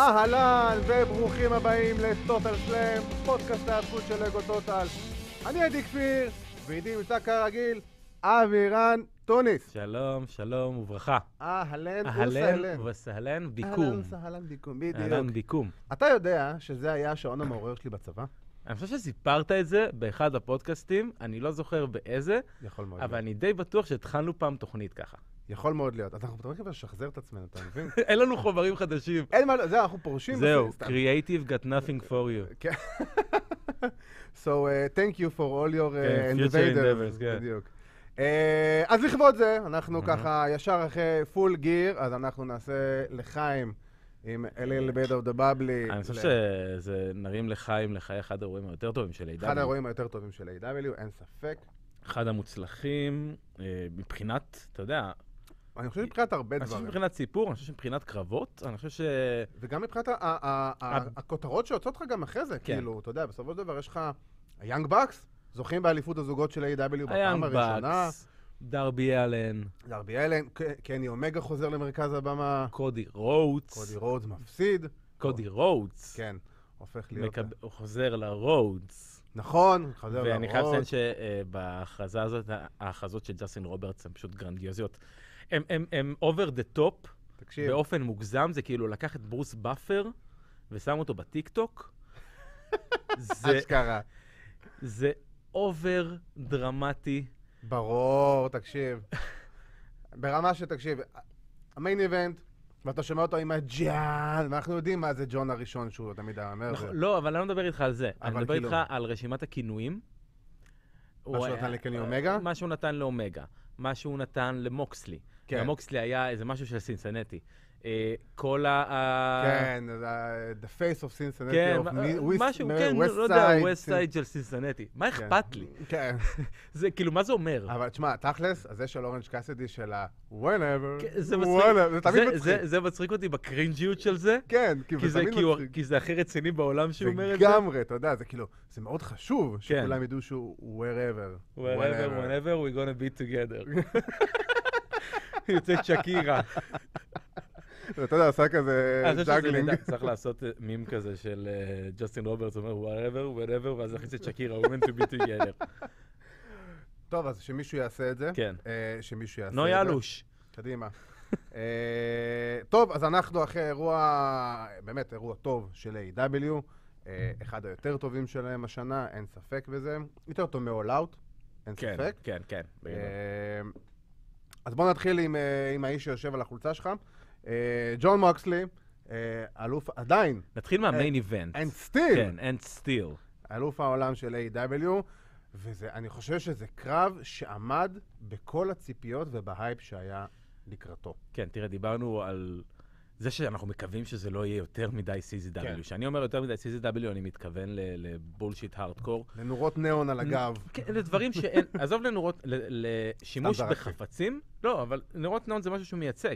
אהלן וברוכים הבאים לטוטאל שלהם, פודקאסט ההיאבקות של לגו טוטאל. אני כפיר, ואיתי נמצא כרגיל אבירן טוניס. שלום, שלום וברכה. אהלן וסהלן ביקום. אהלן וסהלן ביקום, בדיוק. אהלן ביקום. אתה יודע שזה היה השעון המעורר שלי בצבא? אני חושב שסיפרת את זה באחד הפודקאסטים, אני לא זוכר באיזה, יכול מאוד אבל להיות. אני די בטוח שהתחלנו פעם תוכנית ככה. יכול מאוד להיות. אז אנחנו מתחילים לשחזר את עצמנו, אתה מבין? אין לנו חומרים חדשים. אין מה, זהו, אנחנו פורשים. זהו, creative got nothing for you. כן. So, thank you for all your future endeavors, כן. בדיוק. אז לכבוד זה, אנחנו ככה ישר אחרי full gear, אז אנחנו נעשה לחיים עם a little bit of the bubbly. אני חושב שזה נרים לחיים לחיי אחד האירועים היותר טובים של A.W. אחד האירועים היותר טובים של A.W, אין ספק. אחד המוצלחים, מבחינת, אתה יודע, אני חושב מבחינת הרבה אני חושב דברים. מבחינת סיפור, אני חושב מבחינת קרבות, אני חושב ש... וגם מבחינת הכותרות שיוצאות לך גם אחרי זה, כאילו, אתה יודע, בסופו של דבר יש לך היאנג בקס, זוכים באליפות הזוגות של A.W בפעם הראשונה. דרבי אלן. דרבי אלן, קני אומגה חוזר למרכז הבמה. קודי רודס. קודי רודס מפסיד. קודי רודס. כן, הופך להיות... הוא חוזר לרודס. נכון, חוזר לרודס. ואני חייב לציין שבהכרזה הזאת, ההכרזות של ג'סטין רוברטס הן פשוט גרנדיוזיות. הם over the top, באופן מוגזם, זה כאילו לקח את ברוס באפר ושם אותו בטיק-טוק. אשכרה. זה אובר דרמטי. ברור, תקשיב. ברמה שתקשיב, המיין איבנט, ואתה שומע אותו עם הג'אן, ואנחנו יודעים מה זה ג'ון הראשון שהוא תמיד אומר. לא, אבל אני לא מדבר איתך על זה. אני מדבר איתך על רשימת הכינויים. מה שהוא נתן לקני אומגה? מה שהוא נתן לאומגה. מה שהוא נתן למוקסלי. למוקסלי היה איזה משהו של סינסנטי. כל כן, the face of Cincinnati. כן, משהו, כן, לא יודע, west side של סינסנטי. מה אכפת לי? כן. זה, כאילו, מה זה אומר? אבל תשמע, תכלס, אז זה של אורנג' קאסידי של ה-whenever, זה תמיד מצחיק. זה מצחיק אותי בקרינג'יות של זה. כן, כי זה תמיד מצחיק. כי זה הכי רציני בעולם שהוא אומר את זה. לגמרי, אתה יודע, זה כאילו, זה מאוד חשוב שכולם ידעו שהוא wherever. whenever we're gonna be together. יוצאת שקירה. אתה יודע, עשה כזה ג'אגלינג. צריך לעשות מים כזה של ג'סטין רוברטס, אומר wherever, ואז להכניס את שקירה, women to be together. טוב, אז שמישהו יעשה את זה. כן. שמישהו יעשה את זה. נו יאלוש. קדימה. טוב, אז אנחנו אחרי אירוע, באמת אירוע טוב של A.W, אחד היותר טובים שלהם השנה, אין ספק בזה. יותר טוב מ-all out, אין ספק. כן, כן. אז בוא נתחיל עם האיש שיושב על החולצה שלך. ג'ון מוקסלי, אלוף עדיין. נתחיל מהמיין איבנט. And still. כן, and still. אלוף העולם של A.W, ואני חושב שזה קרב שעמד בכל הציפיות ובהייפ שהיה לקראתו. כן, תראה, דיברנו על זה שאנחנו מקווים שזה לא יהיה יותר מדי CZW. כשאני אומר יותר מדי CZW, אני מתכוון לבולשיט הארדקור. לנורות ניאון על הגב. כן, לדברים שאין, עזוב לנורות, לשימוש בחפצים. לא, אבל נורות ניאון זה משהו שהוא מייצג.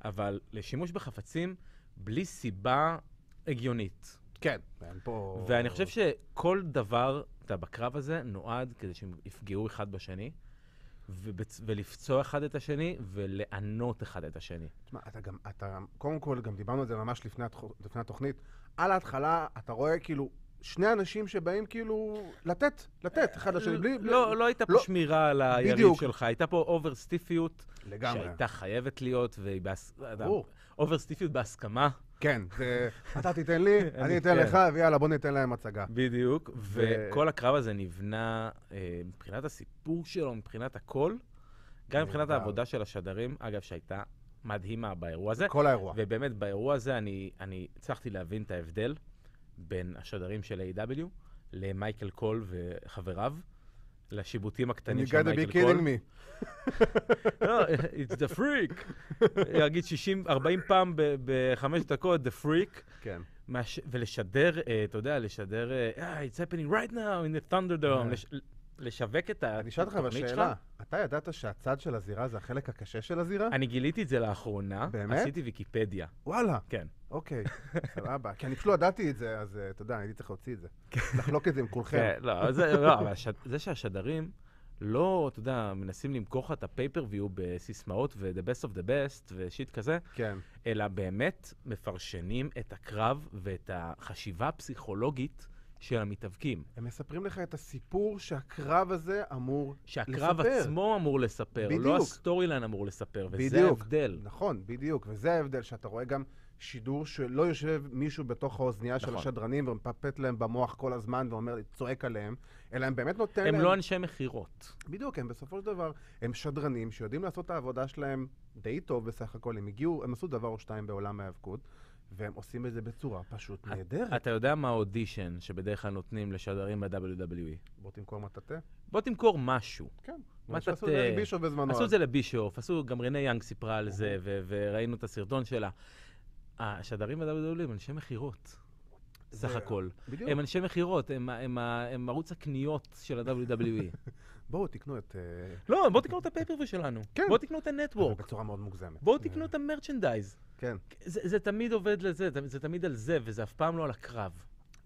אבל לשימוש בחפצים בלי סיבה הגיונית. כן. אין פה... ואני חושב שכל דבר, בקרב הזה, נועד כדי שהם יפגעו אחד בשני, ולפצוע אחד את השני, ולענות אחד את השני. תשמע, אתה קודם כל, גם דיברנו על זה ממש לפני התוכנית, על ההתחלה אתה רואה כאילו שני אנשים שבאים כאילו לתת אחד לשני, בלי... לא הייתה פה שמירה על היריב שלך, הייתה פה אוברסטיפיות, לגמרי. שהייתה חייבת להיות, אוברסטיפיות בהסכמה. כן, אתה תיתן לי, אני אתן לך, ויאללה, בוא ניתן להם הצגה. בדיוק, וכל הקרב הזה נבנה מבחינת הסיפור שלו, מבחינת הכל, גם מבחינת העבודה של השדרים, אגב, שהייתה מדהימה באירוע הזה. כל האירוע. ובאמת, באירוע הזה אני הצלחתי להבין את ההבדל בין השדרים של A.W. למייקל קול וחבריו, לשיבוטים הקטנים של מייקל קול. You gotta be kidding me. לא, it's the freak. יגיד 60-40 פעם ב5 דקות, the freak. כן. ולשדר, אתה יודע, לשדר, it's happening right now in the Thunderdome. לשווק את אני אשאל אותך בשאלה, אתה ידעת שהצד של הזירה זה החלק הקשה של הזירה? אני גיליתי את זה לאחרונה. באמת? עשיתי ויקיפדיה. וואלה. כן. אוקיי, סבבה. כי אני פשוט לא ידעתי את זה, אז אתה יודע, אני הייתי צריך להוציא את זה. לחלוק את זה עם כולכם. כן, לא, אבל זה שהשדרים לא, אתה יודע, מנסים למכור לך את הפייפריוויו בסיסמאות ו-the best of the best ושיט כזה, כן. אלא באמת מפרשנים את הקרב ואת החשיבה הפסיכולוגית של המתאבקים. הם מספרים לך את הסיפור שהקרב הזה אמור לספר. שהקרב עצמו אמור לספר, בדיוק. לא הסטורי-ליין אמור לספר, וזה בדיוק. ההבדל. נכון, בדיוק, וזה ההבדל שאתה רואה גם שידור שלא יושב מישהו בתוך האוזנייה של השדרנים ומפפט להם במוח כל הזמן ואומר, צועק עליהם, אלא הם באמת נותן להם... הם לא אנשי מחירות. בדיוק, הם בסופו של דבר, הם שדרנים שיודעים לעשות את העבודה שלהם די טוב בסך הכל. הם עשו דבר או שתיים בעולם ההיאבקות, והם עושים את זה בצורה פשוט נהדרת. אתה יודע מה האודישן שבדרך כלל נותנים לשדרים ב-WWE? בוא תמכור מטאטה? בוא תמכור משהו. כן. עשו את זה לבישוף בזמנו. עשו את זה לבישוף, גם רנה יאנג סיפרה על זה, וראינו את הסרטון שלה. השדרים ב-WWE הם אנשי מחירות, סך הכל. הם אנשי מחירות, הם ערוץ הקניות של ה-WWE. בואו תקנו את... לא, בואו תקנו את הפייפריוויו שלנו. בואו תקנו את הנטוורק. בצורה מאוד מוגזמת. בואו תקנו את המרצ'נדייז. כן. זה תמיד עובד לזה, זה תמיד על זה, וזה אף פעם לא על הקרב.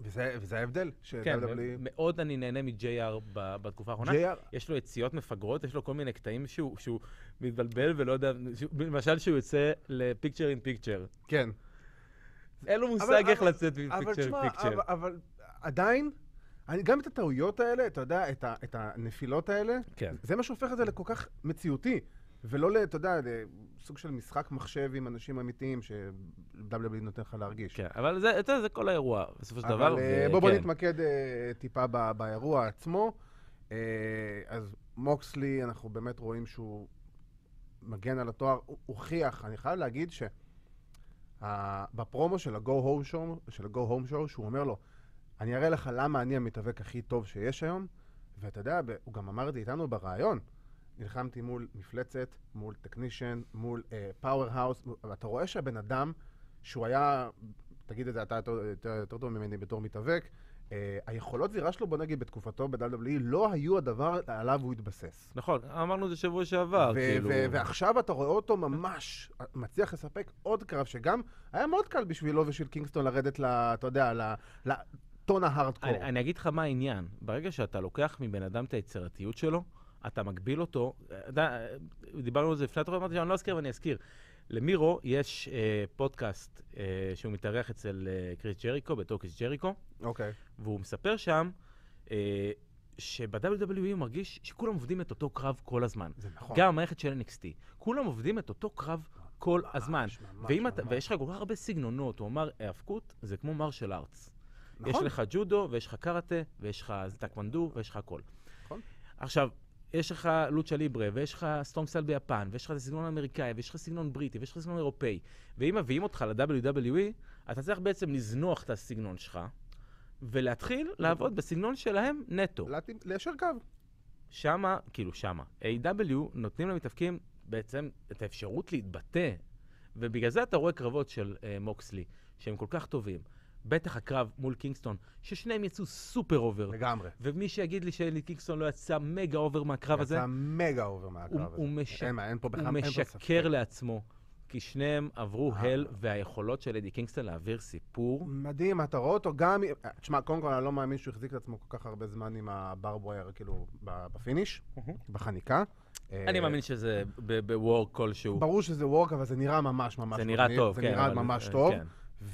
וזה ההבדל. כן, מאוד אני נהנה מ-JR בתקופה האחרונה. יש לו יציאות מפגרות, יש לו כל מיני קטעים שהוא מתבלבל ולא יודע, למשל שהוא יוצא לפיקצ'ר אין פיקצ'ר. כן. אין לו מושג איך לצאת מפיקצ'ר אין פיקצ'ר. אבל עדיין, גם את הטעויות האלה, אתה יודע, את הנפילות האלה, זה מה שהופך את זה לכל כך מציאותי. ולא, אתה יודע, סוג של משחק מחשב עם אנשים אמיתיים ש-WWE נותן לך להרגיש. כן, אבל זה כל האירוע, בסופו של דבר. אבל בוא נתמקד טיפה באירוע עצמו. אז מוקסלי, אנחנו באמת רואים שהוא מגן על התואר, הוא הוכיח, אני חייב להגיד שבפרומו של ה-Go Home Show, שהוא אומר לו, אני אראה לך למה אני המתאבק הכי טוב שיש היום, ואתה יודע, הוא גם אמר את זה איתנו בריאיון, נלחמתי מול מפלצת, מול טכנישן, מול פאוור-האוס, ואתה רואה שהבן אדם, שהוא היה, תגיד את זה, אתה יותר טוב ממני בתור מתאבק, היכולות זירה שלו, בוא נגיד, בתקופתו ב-WWE, לא היו הדבר עליו הוא התבסס. נכון, אמרנו זה שבוע שעבר, כאילו. ועכשיו אתה רואה אותו ממש מצליח לספק עוד קרב, שגם היה מאוד קל בשבילו ושל קינגסטון לרדת, אתה יודע, לטון ההארדקור. אני אגיד לך מה העניין. ברגע שאתה לוקח מבן אדם את היצירתיות שלו, אתה מגביל אותו, דיברנו על זה לפני התורה, אמרתי שאני לא אזכיר ואני אזכיר. למירו יש פודקאסט שהוא מתארח אצל קריס ג'ריקו, בטוקיס ג'ריקו. אוקיי. והוא מספר שם שב-WWE הוא מרגיש שכולם עובדים את אותו קרב כל הזמן. זה נכון. גם המערכת של NXT. כולם עובדים את אותו קרב כל הזמן. ויש לך כל כך הרבה סגנונות, הוא אמר, ההיאבקות זה כמו מרשל ארטס. יש לך ג'ודו, ויש לך קראטה, ויש לך טקוונדו, ויש לך הכל. נכון. עכשיו, יש לך לוצ'ה ליברה, ויש לך סטרונג סטייל ביפן, ויש לך את הסגנון האמריקאי, ויש לך סגנון בריטי, ויש לך סגנון אירופאי. ואם מביאים אותך ל-WWE, אתה צריך בעצם לזנוח את הסגנון שלך, ולהתחיל לעבוד בסגנון שלהם נטו. ליישר קו. שמה, כאילו שמה. A.W. נותנים למתאבקים בעצם את האפשרות להתבטא, ובגלל זה אתה רואה קרבות של מוקסלי, שהם כל כך טובים. בטח הקרב מול קינגסטון, ששניהם יצאו סופר אובר. לגמרי. ומי שיגיד לי שקינגסטון לא יצא מגה אובר מהקרב הזה, יצא מגה אובר מהקרב הזה. הוא משקר לעצמו, כי שניהם עברו הל, והיכולות של אדי קינגסטון להעביר סיפור. מדהים, אתה רואה אותו גם... תשמע, קודם כל אני לא מאמין שהוא החזיק את עצמו כל כך הרבה זמן עם הברבווייר, כאילו, בפיניש, בחניקה. אני מאמין שזה בוורק כלשהו. ברור שזה וורק, אבל זה נראה ממש ממש טוב. זה נראה טוב, כן. זה נראה ממש טוב.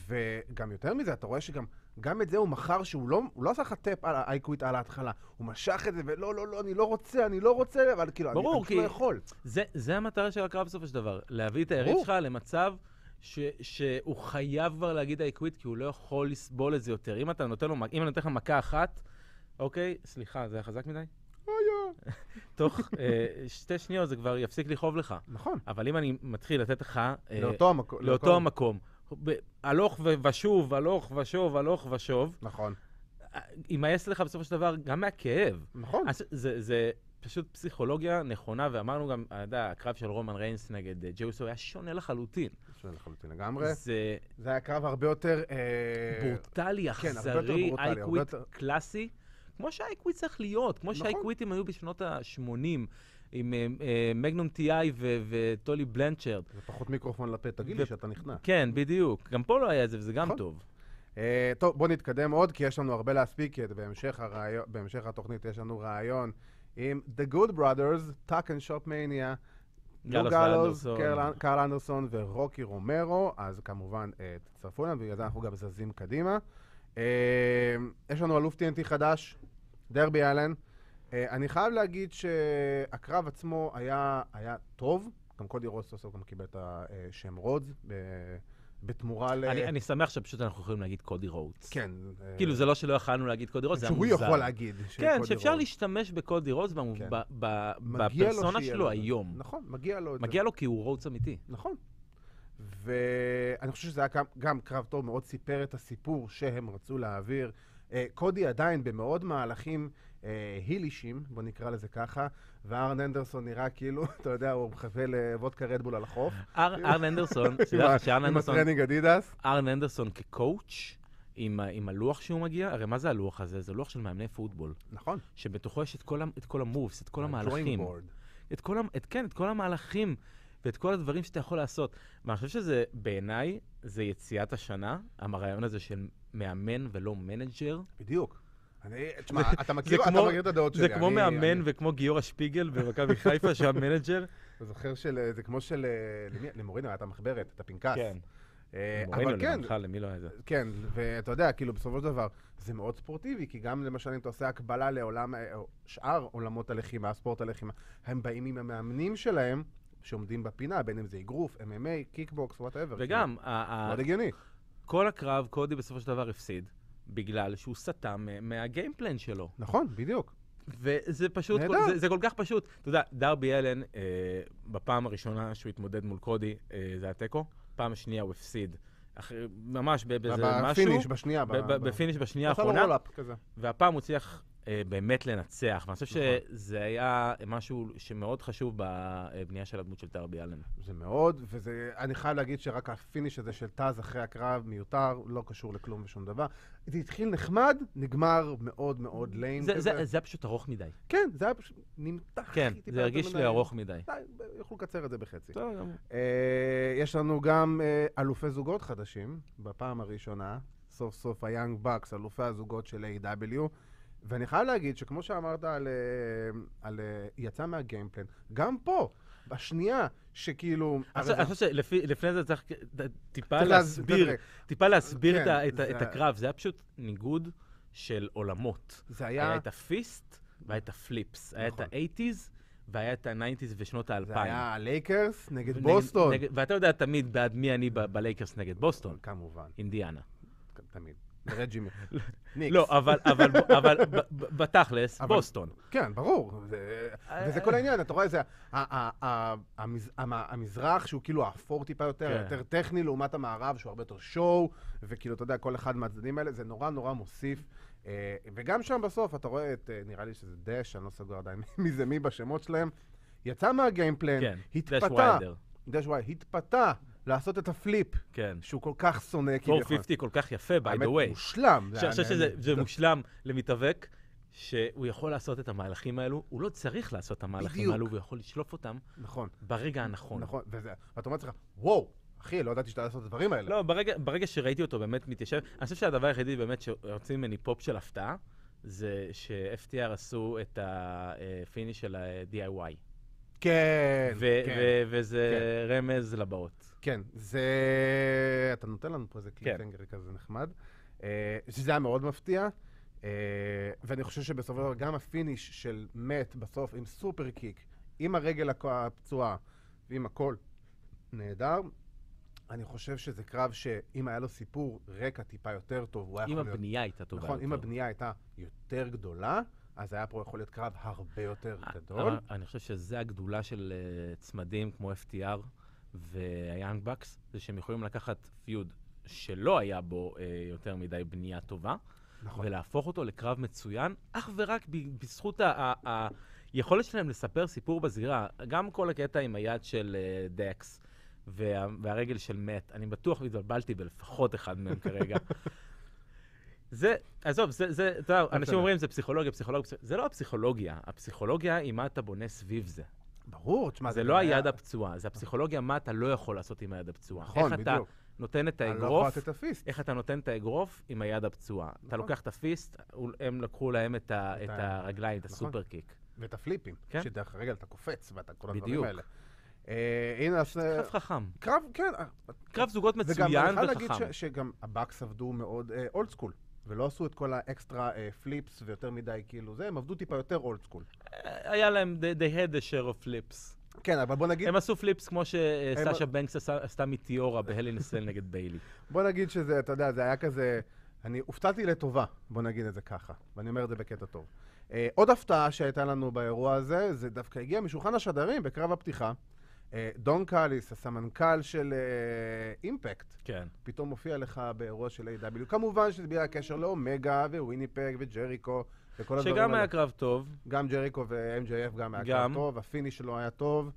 וגם יותר מזה, אתה רואה שגם את זה הוא מכר שהוא לא עשה לך טאפ על האייקוויט על ההתחלה. הוא משך את זה ולא, אני לא רוצה, אבל כאילו, אני פשוט לא יכול. זה המטרה של הקרב בסופו של דבר. להביא את היריב שלך למצב שהוא חייב כבר להגיד האייקוויט, כי הוא לא יכול לסבול את זה יותר. אם אני נותן לך מכה אחת, אוקיי, סליחה, זה היה חזק מדי? תוך 2 שניות זה כבר יפסיק לכאוב לך. נכון. אבל אם אני מתחיל לתת לך לאותו המקום. הלוך ושוב, הלוך ושוב, הלוך ושוב. נכון. ימאס לך בסופו של דבר גם מהכאב. נכון. זה פשוט פסיכולוגיה נכונה, ואמרנו גם, הקרב של רומן ריינס נגד ג'יוסו היה שונה לחלוטין. שונה לחלוטין לגמרי. זה היה קרב הרבה יותר... ברוטלי, אכזרי, אייקוויט קלאסי. כמו שהאייקוויט צריך להיות, כמו שהאייקוויטים היו בשנות ה-80. עם מגנום טי-איי וטולי בלנצ'רד. זה פחות מיקרופון לפה, תגיד לי שאתה נכנע. כן, בדיוק. גם פה לא היה את זה, וזה גם טוב. טוב, בוא נתקדם עוד, כי יש לנו הרבה להספיק, בהמשך התוכנית יש לנו ריאיון עם The Good Brothers, טאק and SHOPMANIA, גאלווס, קארל אנדרסון ורוקי רומרו, אז כמובן תצטרפו אלינו, בגלל זה אנחנו גם זזים קדימה. יש לנו אלוף TNT חדש, דרבי אלן. אני חייב להגיד שהקרב עצמו היה טוב, גם קודי רודס סוף גם קיבל את השם רודס, בתמורה ל... אני שמח שפשוט אנחנו יכולים להגיד קודי רודס. כן. כאילו זה לא שלא יכלנו להגיד קודי רודס, זה היה מוזר. שהוא יכול להגיד כן, שאפשר להשתמש בקודי רודס בפרסונה שלו היום. נכון, מגיע לו את זה. מגיע לו כי הוא רודס אמיתי. נכון. ואני חושב שזה היה גם קרב טוב, מאוד סיפר את הסיפור שהם רצו להעביר. קודי עדיין במאוד מהלכים הילישים, בוא נקרא לזה ככה, וארן אנדרסון נראה כאילו, אתה יודע, הוא מחווה לוודקה רדבול על החוף. ארן אנדרסון, עם הטרנינג אדידס. ארן אנדרסון כקואוץ' עם הלוח שהוא מגיע, הרי מה זה הלוח הזה? זה לוח של מאמני פוטבול. נכון. שבתוכו יש את כל המובס, את כל המהלכים. את כל המהלכים ואת כל הדברים שאתה יכול לעשות. ואני חושב שזה, בעיניי, זה יציאת השנה, הרעיון הזה של מאמן ולא מנג'ר. בדיוק. תשמע, אתה מכיר את הדעות שלי. זה כמו מאמן וכמו גיורא שפיגל במכבי חיפה, שהמנג'ר. אתה זוכר זה כמו של... למורינו, הייתה מחברת, את הפנקס. כן. אבל כן. למי לא היה זה? כן, ואתה יודע, כאילו בסופו של דבר, זה מאוד ספורטיבי, כי גם למשל אם אתה עושה הקבלה לעולם, שאר עולמות הלחימה, ספורט הלחימה, הם באים עם המאמנים שלהם, שעומדים בפינה, בין אם זה אגרוף, MMA, קיקבוקס, whatever. וגם, מאוד הגיוני. כל הקרב, קודי בסופו של דבר הפסיד, בגלל שהוא סתם מהגיימפלן שלו. נכון, בדיוק. וזה פשוט, זה כל כך פשוט. אתה יודע, דרבי אלן, בפעם הראשונה שהוא התמודד מול קודי, זה היה טקו. פעם השנייה הוא הפסיד. ממש באיזה משהו. בפיניש בשנייה. בפיניש בשנייה האחרונה. והפעם הוא צריך באמת לנצח. ואני חושב שזה היה משהו שמאוד חשוב בבנייה של הדמות של דרבי אלן. זה מאוד, ואני חייב להגיד שרק הפיניש הזה של טאז אחרי הקרב מיותר, לא קשור לכלום ושום דבר. זה התחיל נחמד, נגמר מאוד מאוד ליים. זה היה פשוט ארוך מדי. כן, זה היה פשוט נמתח. כן, זה הרגיש לי ארוך מדי. יכולו לקצר את זה בחצי. יש לנו גם אלופי זוגות חדשים, בפעם הראשונה, סוף סוף היאנג בקס, אלופי הזוגות של A.W. ואני חייב להגיד שכמו שאמרת על יצא מהגיימפלן, גם פה, בשנייה שכאילו... אני חושב שלפני זה צריך טיפה להסביר את הקרב. זה היה פשוט ניגוד של עולמות. היה את הפיסט והיה את הפליפס. היה את ה-80s והיה את ה-90s ושנות ה-2000. זה היה הלייקרס נגד בוסטון. ואתה יודע תמיד בעד מי אני בלייקרס נגד בוסטון. כמובן. אינדיאנה. תמיד. רג'ימי. לא, אבל בתכלס, בוסטון. כן, ברור. וזה כל העניין, אתה רואה איזה... המזרח שהוא כאילו האפור טיפה יותר טכני לעומת המערב שהוא הרבה יותר שואו, וכאילו, אתה יודע, כל אחד מהצדדים האלה, זה נורא נורא מוסיף. וגם שם בסוף, אתה רואה את, נראה לי שזה דש, אני לא סגור עדיין מי זה מי בשמות שלהם, יצא מהגיימפלן, התפתה לעשות את הפליפ, שהוא כל כך שונא. 450 כל כך יפה, by the way. האמת, מושלם. אני חושב שזה מושלם למתאבק, שהוא יכול לעשות את המהלכים האלו, הוא לא צריך לעשות את המהלכים האלו, הוא יכול לשלוף אותם ברגע הנכון. נכון, ואתה אומר לך, וואו, אחי, לא ידעתי שאתה לעשות את הדברים האלה. לא, ברגע שראיתי אותו באמת מתיישב, אני חושב שהדבר היחידי באמת שרוצים ממני פופ של הפתעה, זה ש-FTR עשו את הפיניש של ה-DIY. כן, וזה רמז לבאות. כן, זה... אתה נותן לנו פה איזה קליפנגר כזה נחמד. שזה היה מאוד מפתיע, ואני חושב שבסופו של דבר גם הפיניש של מת בסוף עם סופר קיק, עם הרגל הפצועה ועם הכל נהדר. אני חושב שזה קרב שאם היה לו סיפור רקע טיפה יותר טוב, הוא היה יכול להיות... אם הבנייה הייתה טובה יותר. נכון, אם הבנייה הייתה יותר גדולה, אז היה פה יכול להיות קרב הרבה יותר גדול. אני חושב שזה הגדולה של צמדים כמו FTR והיאנג בקס, זה שהם יכולים לקחת פיוד שלא היה בו יותר מדי בנייה טובה, ולהפוך אותו לקרב מצוין, אך ורק בזכות היכולת שלהם לספר סיפור בזירה. גם כל הקטע עם היד של דקס והרגל של מת, אני בטוח והתבלבלתי בלפחות אחד מהם כרגע. זה, עזוב, אנשים אומרים זה פסיכולוגיה, זה לא הפסיכולוגיה. הפסיכולוגיה היא מה אתה בונה סביב זה. ברור, תשמע. זה לא היד הפצועה, זה הפסיכולוגיה מה אתה לא יכול לעשות עם היד הפצועה. נכון, בדיוק. איך אתה נותן את האגרוף, איך אתה נותן את האגרוף עם היד הפצועה. אתה לוקח את הפיסט, הם לקחו להם את הרגליים, את הסופר קיק. ואת הפליפים, כן. שדרך הרגל אתה קופץ, ואתה כל הדברים בדיוק. האלה. הנה, קרב חכם. קרב, כן. קרב זוגות מצוין וגם וחכם. אני יכול להגיד שגם הבאקס עבדו מאוד אולד סקול, ולא עשו את כל האקסטרה פליפס ויותר מדי כאילו זה, הם עבדו טיפה יותר אולד סקול. היה להם, they had a share of flips. כן, אבל בוא נגיד... הם עשו פליפס כמו שסאשה בנקס עשתה מטיורה בהלינסל נגד ביילי. בוא נגיד שזה, אתה יודע, זה היה כזה... אני הופתעתי לטובה, בוא נגיד את זה ככה, ואני אומר את זה בקטע טוב. עוד הפתעה שהייתה לנו באירוע הזה, זה דווקא הגיע משולחן השדרים בקרב הפתיחה. דון קאליס, הסמנכ"ל של אימפקט, כן. פתאום מופיע לך באירוע של A.W. כמובן שזה בגלל הקשר לאומגה וויניפג וג'ריקו וכל הדברים האלה. שגם היה קרב טוב. גם ג'ריקו ו-MJF גם היה קרב טוב, הפיניש שלו היה טוב.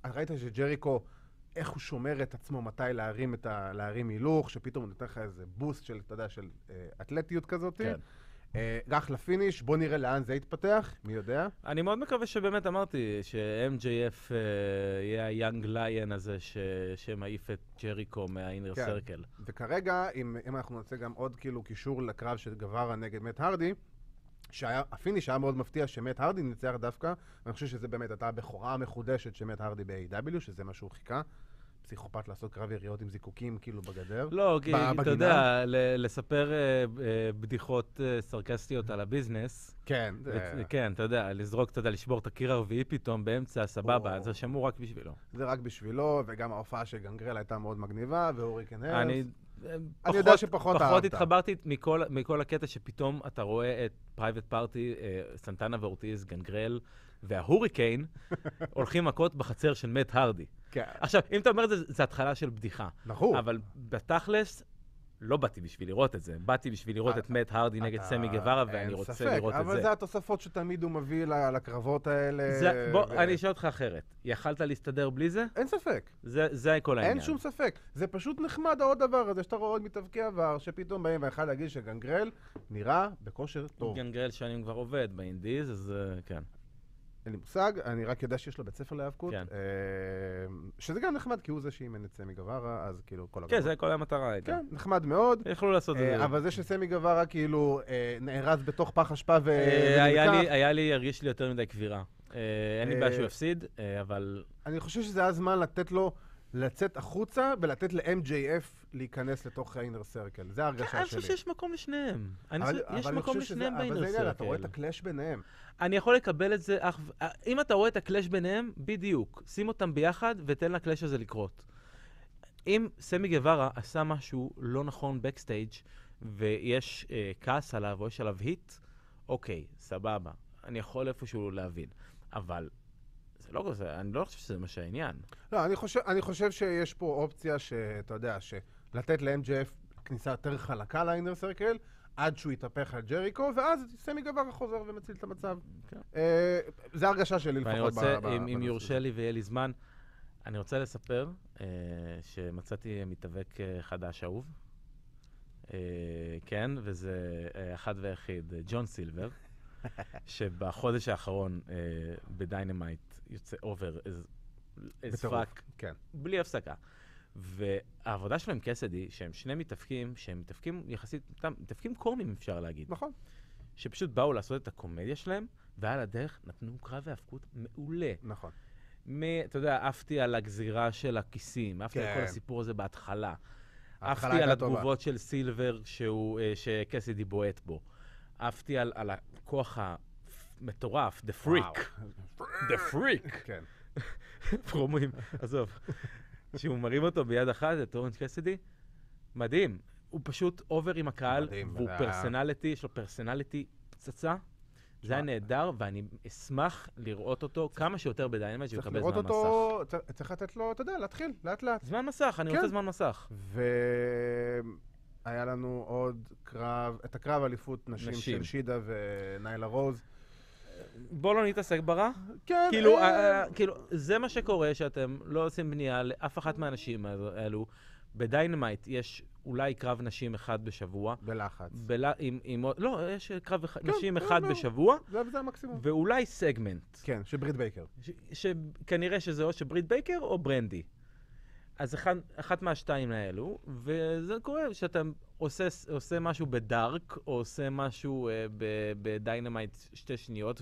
ראית שג'ריקו, איך הוא שומר את עצמו, מתי להרים הילוך, שפתאום הוא נותן לך איזה בוסט של, אתה יודע, של אתלטיות כזאת. כן. גח לפיניש, בוא נראה לאן זה יתפתח, מי יודע? אני מאוד מקווה שבאמת אמרתי ש-MJF יהיה היאנג ליין הזה שמעיף את ג'ריקו מהאינר סרקל. וכרגע, אם אנחנו נצא גם עוד כאילו קישור לקרב של גווארה נגד מאט הרדי, הפיניש היה מאוד מפתיע שמאט הרדי ניצח דווקא, ואני חושב שזה באמת הייתה הבכורה המחודשת שמאט הרדי ב-AW, שזה מה שהוא חיכה. פסיכופת לעשות קרב יריות עם זיקוקים כאילו בגדר. לא, כי אתה יודע, לספר בדיחות סרקסטיות על הביזנס. כן. כן, אתה יודע, לזרוק, אתה יודע, לשבור את הקיר הרביעי פתאום באמצע, סבבה, זה שמור רק בשבילו. זה רק בשבילו, וגם ההופעה של גנגרל הייתה מאוד מגניבה, והוריקן הרס. אני יודע שפחות אהבת. פחות התחברתי מכל הקטע שפתאום אתה רואה את פרייבט פארטי, סנטנה ואורטיז, גנגרל, וההוריקיין הולכים מכות בחצר של מאט הרדי. עכשיו, אם אתה אומר את זה, זה התחלה של בדיחה. נכון. אבל בתכלס, לא באתי בשביל לראות את זה. באתי בשביל לראות את מאט הרדי נגד סמי גווארה, ואני רוצה לראות את זה. אבל זה התוספות שתמיד הוא מביא לקרבות האלה. בוא, אני אשאל אותך אחרת. יכלת להסתדר בלי זה? אין ספק. זה כל העניין. אין שום ספק. זה פשוט נחמד העוד דבר הזה, שאתה רואה עוד מתאבקי עבר, שפתאום באים ואחד להגיד שגנגרל נראה בכושר טוב. גנגרל שאני כבר עובד באינדיז, אז כן. אין לי מושג, אני רק יודע שיש לו בית ספר להיאבקות, כן. שזה גם נחמד, כי הוא זה שאימן את סמי גווארה, אז כאילו כל כן, זה כל המטרה הייתה. כן, נחמד מאוד. יכלו לעשות את זה. אבל זה שסמי גווארה כאילו נארז בתוך פח אשפה הרגיש לי יותר מדי כבירה. אין לי בעיה שהוא הפסיד, אבל... אני חושב שזה היה זמן לתת לו לצאת החוצה ולתת ל-MJF להיכנס לתוך האינר סרקל. זה ההרגשה שלי. אני חושב שיש מקום לשניהם. יש מקום לשניהם באינר סרקל. אבל זה עניין, אתה רואה את סרקל. הקלאש ביניהם. אני יכול לקבל את זה, אם אתה רואה את הקלאש ביניהם, בדיוק, שים אותם ביחד ותן לקלאש הזה לקרות. אם סמי גווארה עשה משהו לא נכון בקסטייג' ויש כעס עליו או יש עליו היט, אוקיי, סבבה. אני יכול איפשהו להבין. אבל זה לא כזה, אני לא חושב שזה מה שהעניין. לא, אני חושב שיש פה אופציה שאתה יודע, שלתת ל-MJF כניסה יותר חלקה לאינר סרקל, עד שהוא יתהפך על ג'ריקו, ואז סמי גווארה חוזר ומציל את המצב. זה הרגשה שלי לפחות. ואני רוצה, אם יורשה לי ויהיה לי זמן, אני רוצה לספר שמצאתי מתאבק חדש אהוב. כן, וזה אחד ויחיד, ג'ון סילבר, שבחודש האחרון בדיינמייט יוצא אובר as fuck, בלי הפסקה. והעבודה שלו עם קסדי, שהם שני מתאבקים, שהם מתאבקים יחסית, מתאבקים קומיים אפשר להגיד. נכון. שפשוט באו לעשות את הקומדיה שלהם, ועל הדרך נתנו קרב והאבקות מעולה. נכון. אתה יודע, עפתי על הגזירה של הכיסים, עפתי על כל הסיפור הזה בהתחלה. עפתי על התגובות של סילבר שקסדי בועט בו. עפתי על הכוח המטורף, the freak. the freak. כן. פרומים, עזוב. שהוא מרים אותו ביד אחת, את אורנג' קסדי, מדהים. הוא פשוט אובר עם הקהל, והוא פרסונליטי, יש לו פרסונליטי פצצה. זה היה נהדר, ואני אשמח לראות אותו כמה שיותר בדיינמייט, שהוא יקבל זמן מסך. צריך לראות אותו, צריך לתת לו, אתה יודע, להתחיל, לאט לאט. זמן מסך, אני רוצה זמן מסך. והיה לנו עוד קרב, את הקרב אליפות נשים של שידה וניילה רוז. בוא לא נתעסק ברע. כן. כאילו, זה מה שקורה שאתם לא עושים בנייה לאף אחת מהאנשים האלו. בדיינמייט יש אולי קרב נשים אחד בשבוע. בלחץ. לא, יש קרב נשים אחד בשבוע. זה המקסימום. ואולי סגמנט. כן, של ברית בייקר. שכנראה שזה או שברית בייקר או ברנדי. אז אחת מהשתיים האלו, וזה קורה שאתם עושה משהו בדארק, או עושה משהו בדיינמייט 2 שניות,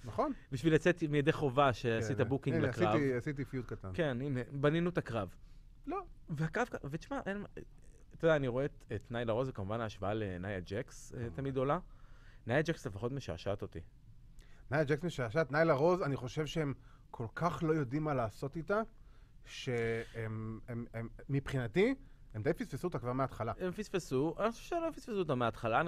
נכון. בשביל לצאת מידי חובה שעשית בוקינג לקרב. הנה, עשיתי פיוט קטן. כן, הנה, בנינו את הקרב. לא, והקרב, ותשמע, אתה יודע, אני רואה את ניילה רוז, וכמובן ההשוואה לניה ג'קס תמיד עולה. ניה ג'קס לפחות משעשעת אותי. ניה ג'קס משעשעת, ניילה רוז, אני חושב שהם כל כך לא יודעים מה לעשות איתה, מבחינתי, הם די פספסו אותה כבר מההתחלה. הם פספסו, אני חושב שלא פספסו אותה מההתחלה,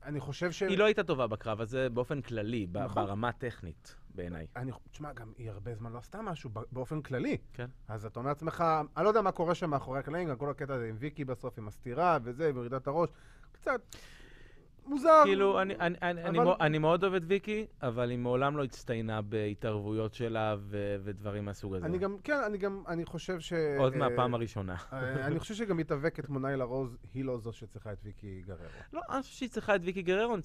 אני חושב היא לא הייתה טובה בקרב הזה באופן כללי, ברמה הטכנית בעיניי. תשמע, גם היא הרבה זמן לא עשתה משהו באופן כללי. כן. אז אתה אומר לעצמך, אני לא יודע מה קורה שם מאחורי הקלעים, גם כל הקטע הזה עם ויקי בסוף, עם הסתירה וזה, וירידת הראש, קצת מוזר. כאילו, אני מאוד אוהב את ויקי, אבל היא מעולם לא הצטיינה בהתערבויות שלה ודברים מהסוג הזה. אני חושב עוד מהפעם הראשונה. אני חושב שגם מתאבקת כמו ניילה רוז, היא לא זו שצריכה את ויקי גררו. לא, אני חושב שהיא צריכה את ויקי גררו, אני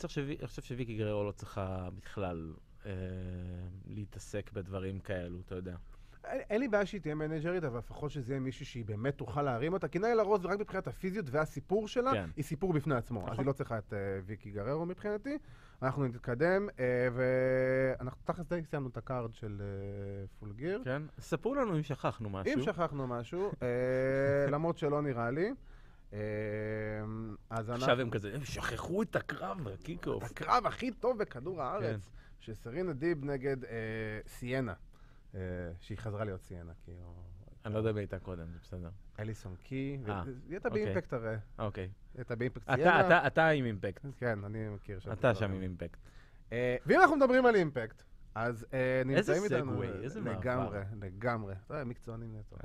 חושב שוויקי גררו לא צריכה בכלל להתעסק בדברים כאלו, אתה יודע. אין לי בעיה שהיא תהיה מנג'רית, אבל לפחות שזה יהיה מישהו שהיא באמת תוכל להרים אותה, כי ניילה רוז, רק מבחינת הפיזיות והסיפור שלה, היא סיפור בפני עצמו. אז היא לא צריכה את ויקי גררו מבחינתי. אנחנו נתקדם, ואנחנו תכף די סיימנו את הקארד של פול גיר. כן, ספרו לנו אם שכחנו משהו. אם שכחנו משהו, למרות שלא נראה לי. עכשיו הם כזה, הם שכחו את הקרב, הקיקוף. הקרב הכי טוב בכדור הארץ, שסרינה דיב נגד סיינה. שהיא חזרה להיות סיינה, כי... אני לא יודע בעיתה קודם, זה בסדר. אליסון קי, היא הייתה באימפקט הרי. אוקיי. היא הייתה באימפקט סיינה. אתה עם אימפקט. כן, אני מכיר שם. אתה שם עם אימפקט. ואם אנחנו מדברים על אימפקט, אז נמצאים איתנו... איזה סגווי, איזה מעבר. לגמרי. אתה יודע, מקצוענים נטו.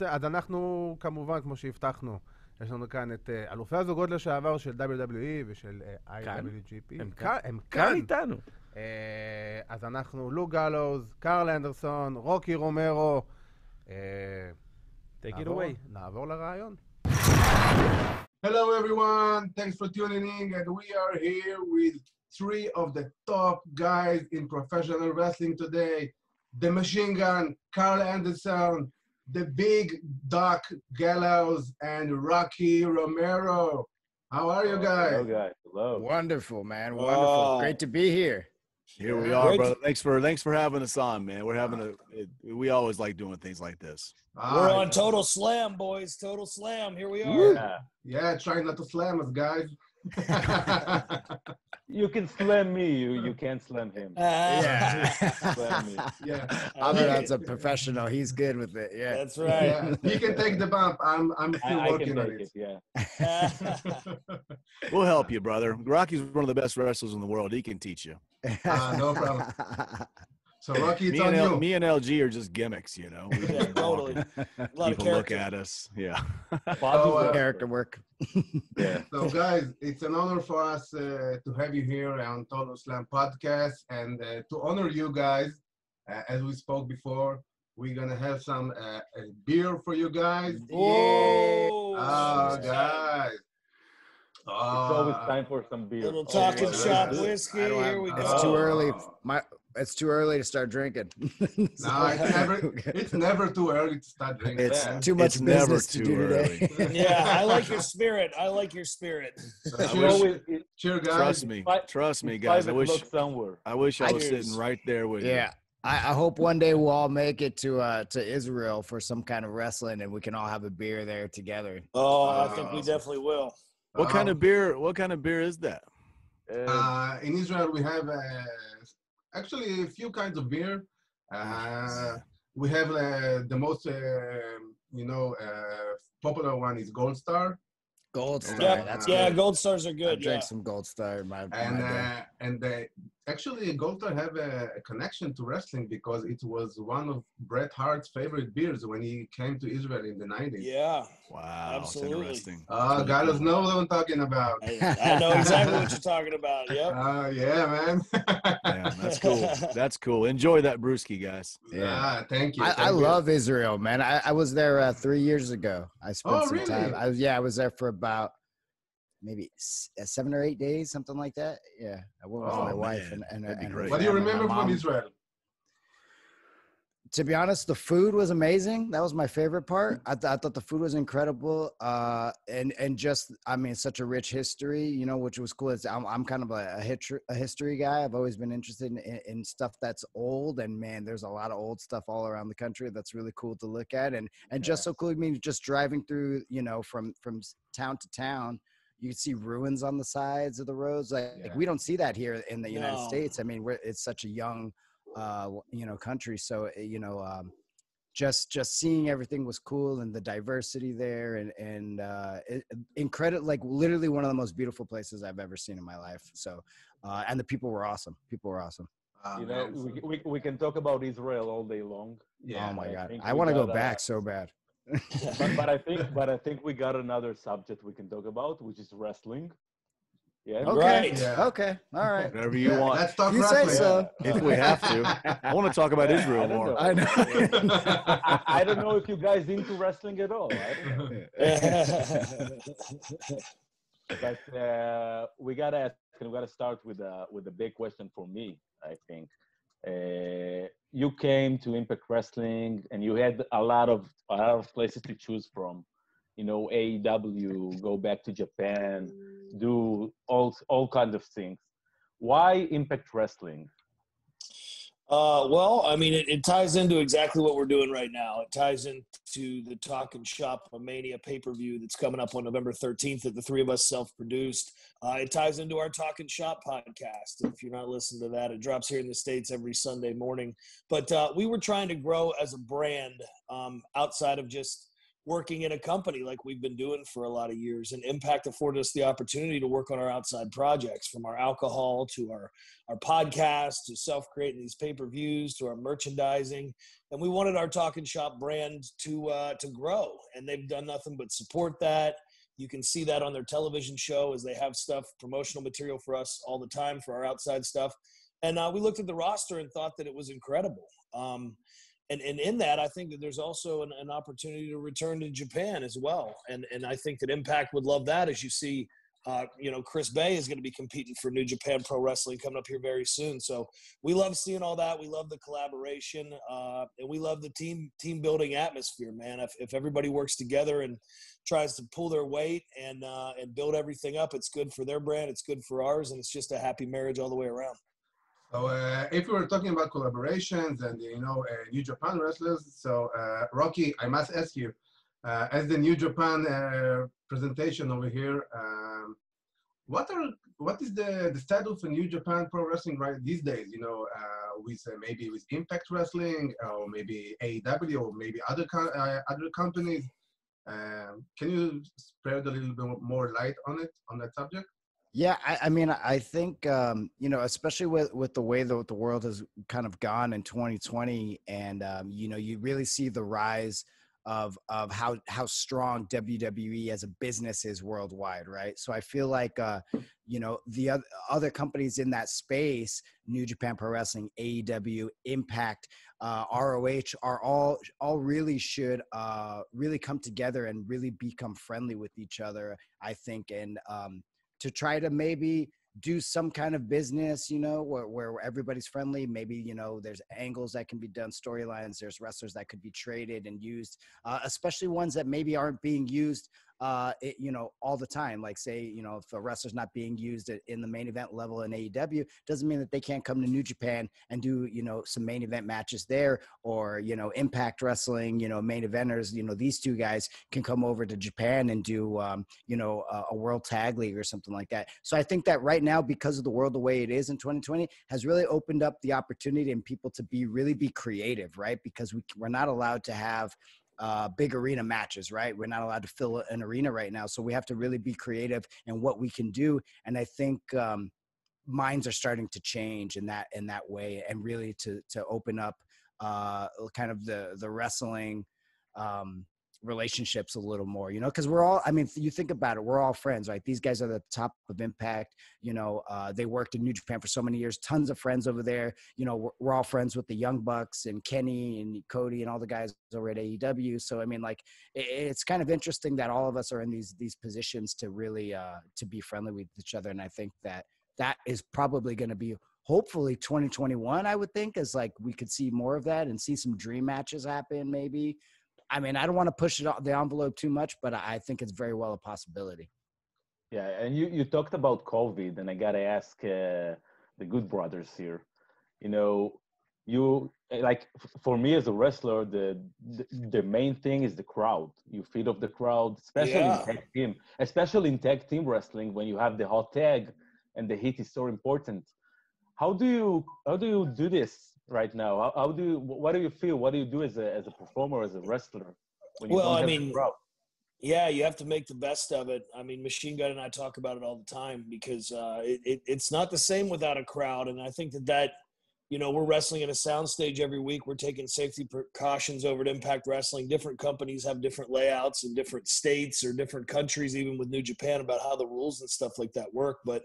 אז אנחנו, כמובן, כמו שהבטחנו, יש לנו כאן את אלופי הזוגות לשעבר של WWE ושל IWGP. הם כאן איתנו. אז אנחנו גאלווס, וקארל אנדרסון, רוקי רומרו. Take it away. נעבור לרעיון. Hello everyone, thanks for tuning in, and we are here with 3 of the top guys in professional wrestling today. The machine gun, Karl Anderson, the big Doc Gallow's, and Rocky Romero. How are you guys? Hello, guys. Hello. Wonderful, man. Wonderful. Great to be here. Here we are, brother. Thanks for having us on, man. We always like doing things like this. We're on Total Slam, boys. Total Slam. Here we are. Yeah, trying not to slam us, guys. You can slam me. You can't slam him. Slam me. Yeah. Aviran's a professional. He's good with it. Yeah. That's right. Yeah. He can take the bump. I'm still working on it. Yeah. We'll help you, brother. Rocky's one of the best wrestlers in the world. He can teach you. No problem. So Rocky, it's on you. Me and LG are just gimmicks, you know. Totally. People look at us. Yeah. Character work. Yeah. So guys, it's an honor for us to have you here on Total Slam podcast, and to honor you guys, as we spoke before, we're gonna have some beer for you guys. Oh, guys. It's always time for some beer. Little talking shop whiskey. Here we go. It's too early. It's too early to start drinking. No, it's never too early to start drinking. It's too much business to do today. Yeah, I like your spirit. Cheers, guys. Trust me, guys. I wish I was sitting right there with you. Yeah. I hope one day we'll all make it to Israel for some kind of wrestling, and we can all have a beer there together. Oh, I think we definitely will. What kind of beer is that? In Israel, we have actually a few kinds of beer. We have the most, popular one is Gold Star. Gold Star. Gold Stars are good. I drank some Gold Star in my day. Actually, Gold Star have a connection to wrestling because it was one of Bret Hart's favorite beers when he came to Israel in the 90s. Yeah. Wow, absolutely. That's interesting. Guys know what I'm talking about. I know exactly what you're talking about. Yep. Yeah, man. Yeah, that's cool. That's cool. Enjoy that brewski, guys. Yeah, thank you. I love Israel, man. I was there 3 years ago. I spent some time. I was there for about maybe 7 or 8 days, something like that. Yeah, I went with my wife and what do you remember from Israel? To be honest, the food was amazing. That was my favorite part. I thought the food was incredible. And just, I mean, such a rich history, you know, which was cool. I'm kind of a history guy. I've always been interested in stuff that's old, and man, there's a lot of old stuff all around the country that's really cool to look at. And just so cool. I mean, just driving through, you know, from town to town, you can see ruins on the sides of the roads. Like we don't see that here in the United States. I mean, it's such a young, you know, country. So, you know, just seeing everything was cool, and the diversity there, and incredible, like literally one of the most beautiful places I've ever seen in my life. So, and the people were awesome. You know, we can talk about Israel all day long. Yeah. Oh my God. I want to go back so bad. but I think we got another subject we can talk about, which is wrestling. Yeah. Okay. Right. Yeah. Okay. All right. Whatever you want. Let's talk You wrestling. say so. If we have to. I want to talk about Israel more. I know. I don't know if you guys into wrestling at all. I don't know. But we gotta start with the big question for me. I think you came to Impact Wrestling and you had a lot of places to choose from. You know, AEW, go back to Japan, do all kinds of things. Why Impact Wrestling? Well, I mean, it ties into exactly what we're doing right now. It ties into the Talk and SHOPMANIA pay-per-view that's coming up on November 13th that the three of us self-produced. It ties into our Talk and Shop podcast. If you're not listening to that, it drops here in the States every Sunday morning. But we were trying to grow as a brand outside of just working in a company like we've been doing for a lot of years, and Impact afforded us the opportunity to work on our outside projects, from our alcohol to our podcast to self-creating these pay-per-views to our merchandising. And we wanted our Talk and Shop brand to grow, and they've done nothing but support that. You can see that on their television show as they have stuff, promotional material for us all the time for our outside stuff. And we looked at the roster and thought that it was incredible. And in that, I think that there's also an opportunity to return to Japan as well. And I think that Impact would love that, as you see, you know, Chris Bay is going to be competing for New Japan Pro Wrestling coming up here very soon. So we love seeing all that. We love the collaboration, and we love the team building atmosphere, man. If everybody works together and tries to pull their weight and build everything up, it's good for their brand, it's good for ours, and it's just a happy marriage all the way around. So if we were talking about collaborations and, you know, New Japan wrestlers, so Rokki, I must ask you, as the New Japan presentation over here, what is the status for New Japan Pro Wrestling right these days? You know, with maybe with Impact Wrestling, or maybe AEW, or maybe other companies. Can you spread a little bit more light on that subject? Yeah, I mean, I think, you know, especially with the way that the world has kind of gone in 2020, and, you know, you really see the rise of how strong WWE as a business is worldwide, right? So I feel like, you know, the other companies in that space, New Japan Pro Wrestling, AEW, Impact, ROH, are all really should really come together and really become friendly with each other, I think, and to try to maybe do some kind of business, you know, where everybody's friendly. Maybe, you know, there's angles that can be done, storylines, there's wrestlers that could be traded and used, especially ones that maybe aren't being used, you know, all the time. Like, say, you know, if a wrestler's not being used in the main event level in AEW, doesn't mean that they can't come to New Japan and do, you know, some main event matches there, or, you know, Impact Wrestling, you know, main eventers, you know, these two guys can come over to Japan and do, you know, a World Tag League or something like that. So I think that right now, because of the world the way it is in 2020, has really opened up the opportunity and people to really be creative, right? Because we're not allowed to have big arena matches, right? We're not allowed to fill an arena right now. So we have to really be creative in what we can do. And I think minds are starting to change in that way, and really to open up kind of the wrestling relationships a little more, you know, because we're all, I mean, you think about it, we're all friends, right? These guys are the top of Impact, you know, they worked in New Japan for so many years, tons of friends over there, you know, we're all friends with the Young Bucks and Kenny and Cody and all the guys over at AEW. So I mean, like, it's kind of interesting that all of us are in these positions to really to be friendly with each other, and I think that that is probably going to be hopefully 2021, I would think, is like we could see more of that and see some dream matches happen maybe. I mean, I don't want to push the envelope too much, but I think it's very well a possibility. Yeah, and you talked about COVID, and I got to ask the good brothers here. You know, you like for me as a wrestler, the main thing is the crowd. You feed off the crowd, especially in tag team wrestling when you have the hot tag and the heat is so important. How do you do this right now? What do you feel? What do you do as a performer, as a wrestler when you don't have the crowd? Yeah, you have to make the best of it. I mean, Machine Gun and I talk about it all the time because it's not the same without a crowd. And I think that, you know, we're wrestling at a soundstage every week. We're taking safety precautions over at Impact Wrestling. Different companies have different layouts in different states or different countries, even with New Japan, about how the rules and stuff like that work. But,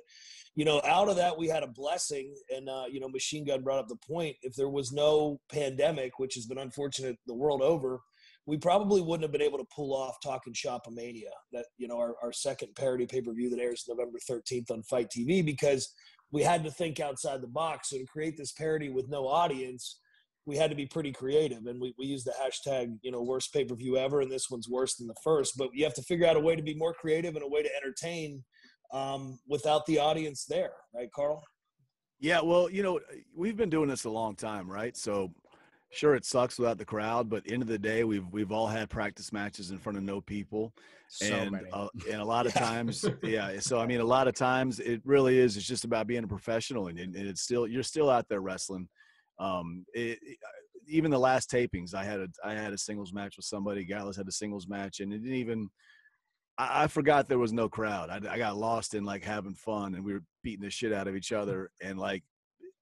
you know, out of that, we had a blessing. And, you know, Machine Gun brought up the point. If there was no pandemic, which has been unfortunate the world over, we probably wouldn't have been able to pull off Talkin' SHOPMANIA, that, you know, our second parody pay-per-view that airs November 13th on Fight TV, because we had to think outside the box. So to create this parody with no audience, we had to be pretty creative. And we used the hashtag, you know, worst pay-per-view ever, and this one's worse than the first. But you have to figure out a way to be more creative and a way to entertain without the audience there. Right, Carl? Yeah, well, you know, we've been doing this a long time, right? So sure, it sucks without the crowd, but end of the day, we've all had practice matches in front of no people, and a lot of times, yeah. So I mean, a lot of times it really is. It's just about being a professional, and it's still you're still out there wrestling. Even the last tapings, I had a singles match with somebody. Gallus had a singles match, and it didn't even. I forgot there was no crowd. I got lost in like having fun, and we were beating the shit out of each other, and like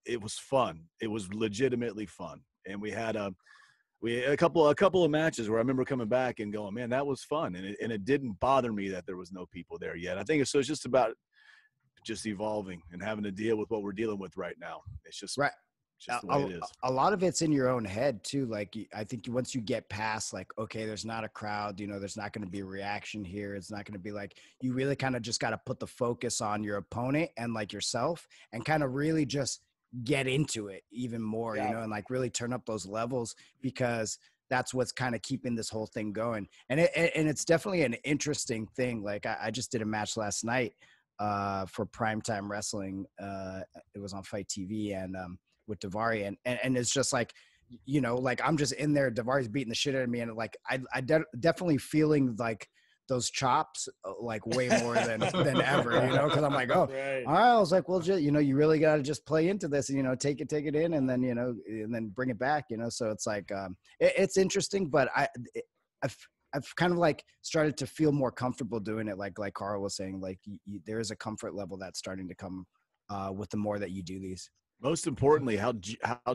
it was fun. It was legitimately fun. And we had a couple of matches where I remember coming back and going, man, that was fun. And it didn't bother me that there was no people there yet. I think it's just about just evolving and having to deal with what we're dealing with right now. It's just right. Just the way it is. A lot of it's in your own head too. Like I think once you get past like, okay, there's not a crowd, you know, there's not going to be a reaction here. It's not going to be like, you really kind of just got to put the focus on your opponent and like yourself and kind of really just get into it even more, you know, and like really turn up those levels, because that's what's kind of keeping this whole thing going. And it's definitely an interesting thing. Like I just did a match last night for Primetime Wrestling. It was on Fight TV and with Davari, and it's just like, you know, like I'm just in there, Davari's beating the shit out of me, and like I definitely feeling like those chops like way more than ever, you know, because I'm like, oh, right. All right. I was like, well, just, you know, you really got to just play into this and, you know, take it in, and then, you know, and then bring it back, you know. So it's like it's interesting, but I've kind of like started to feel more comfortable doing it. Like Carl was saying, like there is a comfort level that's starting to come with the more that you do these. Most importantly, how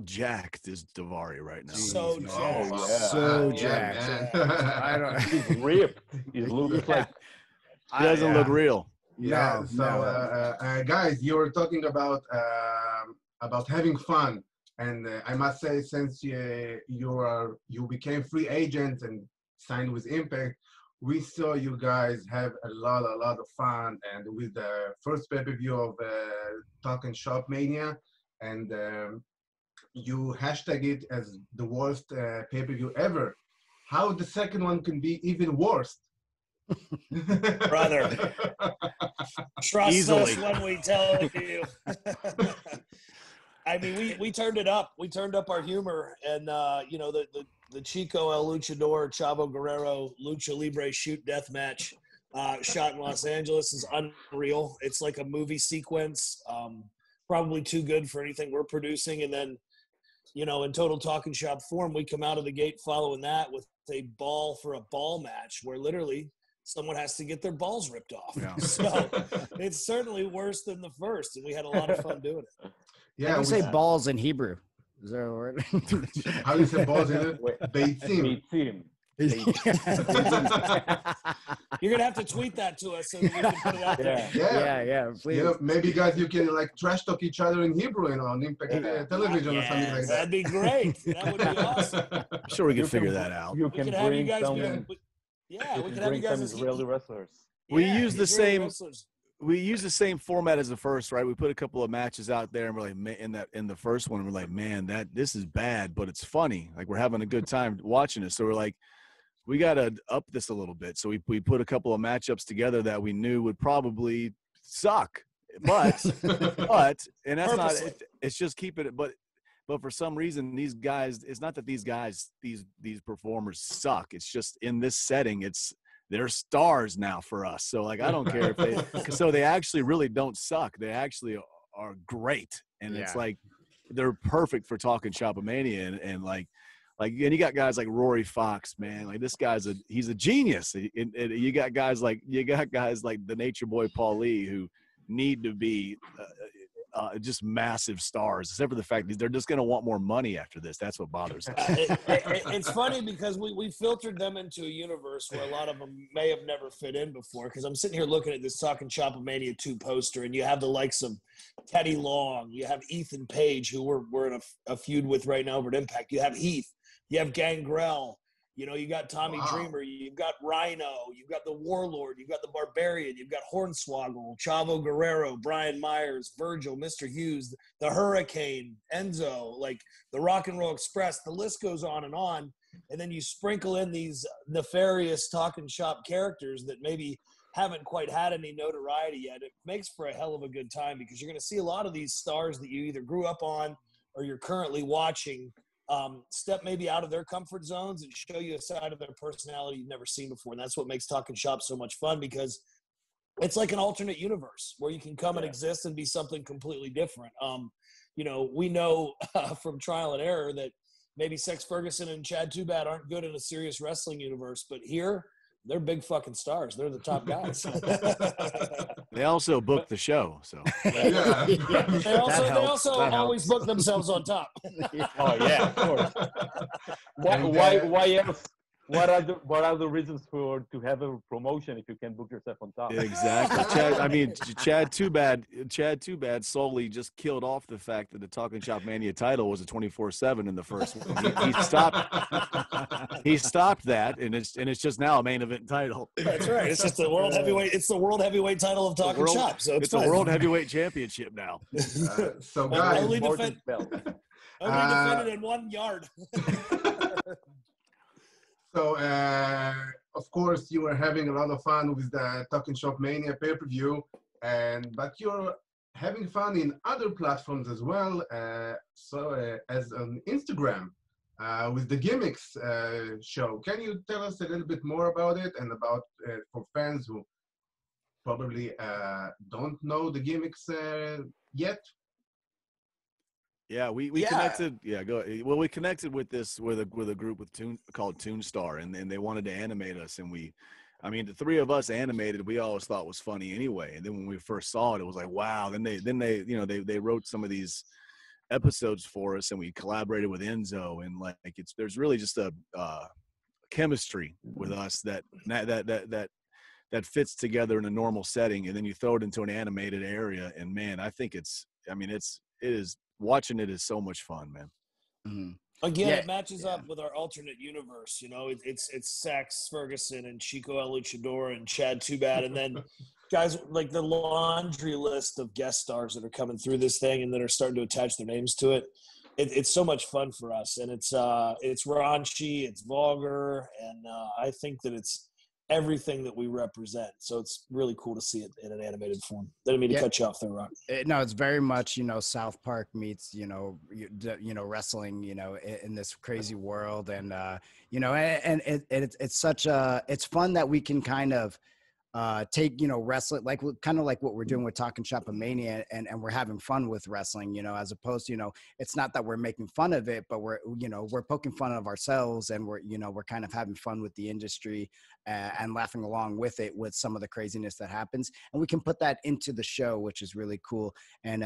jacked is Davari right now? So jacked. So jacked. I don't. He's ripped. He looks like he doesn't look real. Yeah. Guys, you were talking about having fun, and I must say, since you became free agents and signed with Impact, we saw you guys have a lot of fun, and with the first pay-per-view of Talkin' SHOPMANIA. And you hashtag it as the worst pay-per-view ever. How the second one can be even worse? Brother, trust us when we tell you. I mean, we turned it up. We turned up our humor, and you know, the Chico El Luchador Chavo Guerrero Lucha Libre shoot death match shot in Los Angeles is unreal. It's like a movie sequence. Probably too good for anything we're producing. And then, you know, in total Talkin' Shop form, we come out of the gate following that with a ball for a ball match where literally someone has to get their balls ripped off. Yeah. So it's certainly worse than the first, and we had a lot of fun doing it. Yeah, we say balls in Hebrew. Is that a word? How do you say balls in it? Beitzim. You're gonna have to tweet that to us so that we can put it out there. Yeah. Please. You know, maybe guys, you can like trash talk each other in Hebrew, you know, on Impact Television or something like that. That'd be great. That would be awesome. I'm sure we can figure that out. You can bring some. We can have you guys as Israeli wrestlers. We use the same. we use the same format as the first, right? We put a couple of matches out there, and we're like, in the first one, we're like, man, this is bad, but it's funny. Like, we're having a good time watching it. So we're like, we got to up this a little bit. So we put a couple of matchups together that we knew would probably suck, but and that's not. It's just keeping it. But for some reason, these guys. It's not that these performers suck. It's just in this setting, they're stars now for us. So like, I don't care if so they actually really don't suck. They actually are great. And it's like, they're perfect for talking SHOPMANIA and like, and you got guys like Rory Fox, man, like this he's a genius. And you got guys like the Nature Boy Paul Lee who need to be just massive stars, except for the fact that they're just going to want more money after this. That's what bothers us. It's funny because we filtered them into a universe where a lot of them may have never fit in before. Because I'm sitting here looking at this Talking SHOPMANIA 2 poster, and you have the likes of Teddy Long, you have Ethan Page, who we're in a feud with right now over at Impact. You have Heath, you have Gangrel. You know, you got Tommy Dreamer, you've got Rhino, you've got the Warlord, you've got the Barbarian, you've got Hornswoggle, Chavo Guerrero, Brian Myers, Virgil, Mr. Hughes, the Hurricane, Enzo, like the Rock and Roll Express. The list goes on. And then you sprinkle in these nefarious talking shop characters that maybe haven't quite had any notoriety yet. It makes for a hell of a good time because you're going to see a lot of these stars that you either grew up on or you're currently watching step maybe out of their comfort zones and show you a side of their personality you've never seen before. And that's what makes Talking Shop so much fun, because it's like an alternate universe where you can come and exist and be something completely different. You know, we know from trial and error that maybe Sex Ferguson and Chad Too Bad aren't good in a serious wrestling universe, but here they're big fucking stars. They're the top guys. They also book the show, so They also always book themselves on top. Oh yeah, of course. Why else? What are the reasons to have a promotion if you can book yourself on top? Exactly. Chad Too Bad solely just killed off the fact that the Talking SHOPMANIA title was a 24/7 in the first one. He stopped that, and it's just now a main event title. That's right. It's just the world heavyweight. It's the world heavyweight title of Talking Shop. So it's a world heavyweight championship now. So guys, only defended in 1 yard. So, of course, you are having a lot of fun with the Talking SHOPMANIA pay-per-view, but you're having fun in other platforms as well. As on Instagram with the Gimmicks show. Can you tell us a little bit more about it and about for fans who probably don't know the Gimmicks yet? Yeah, we connected. Yeah, go. Well, we connected with a group called Toonstar, and they wanted to animate us, and the three of us animated. We always thought was funny anyway, and then when we first saw it, it was like, wow. Then they wrote some of these episodes for us, and we collaborated with Enzo, and there's really just a chemistry with us that fits together in a normal setting, and then you throw it into an animated area, and man, I think it is. Watching it is so much fun, man. Mm-hmm. Again, it matches up with our alternate universe. You know, it's Sax Ferguson and Chico El Luchador and Chad Too Bad, and then guys like the laundry list of guest stars that are coming through this thing and that are starting to attach their names to it. It's so much fun for us, and it's raunchy, it's vulgar, and I think that it's everything that we represent. So it's really cool to see it in an animated form. Didn't mean to cut you off there, Rock. No, it's very much, South Park meets, wrestling, in this crazy world. And, it's fun that we can kind of take, wrestling, kind of like what we're doing with Talking SHOPMANIA, and we're having fun with wrestling, as opposed to, it's not that we're making fun of it, but we're poking fun of ourselves, and we're kind of having fun with the industry and laughing along with it, with some of the craziness that happens. And we can put that into the show, which is really cool. And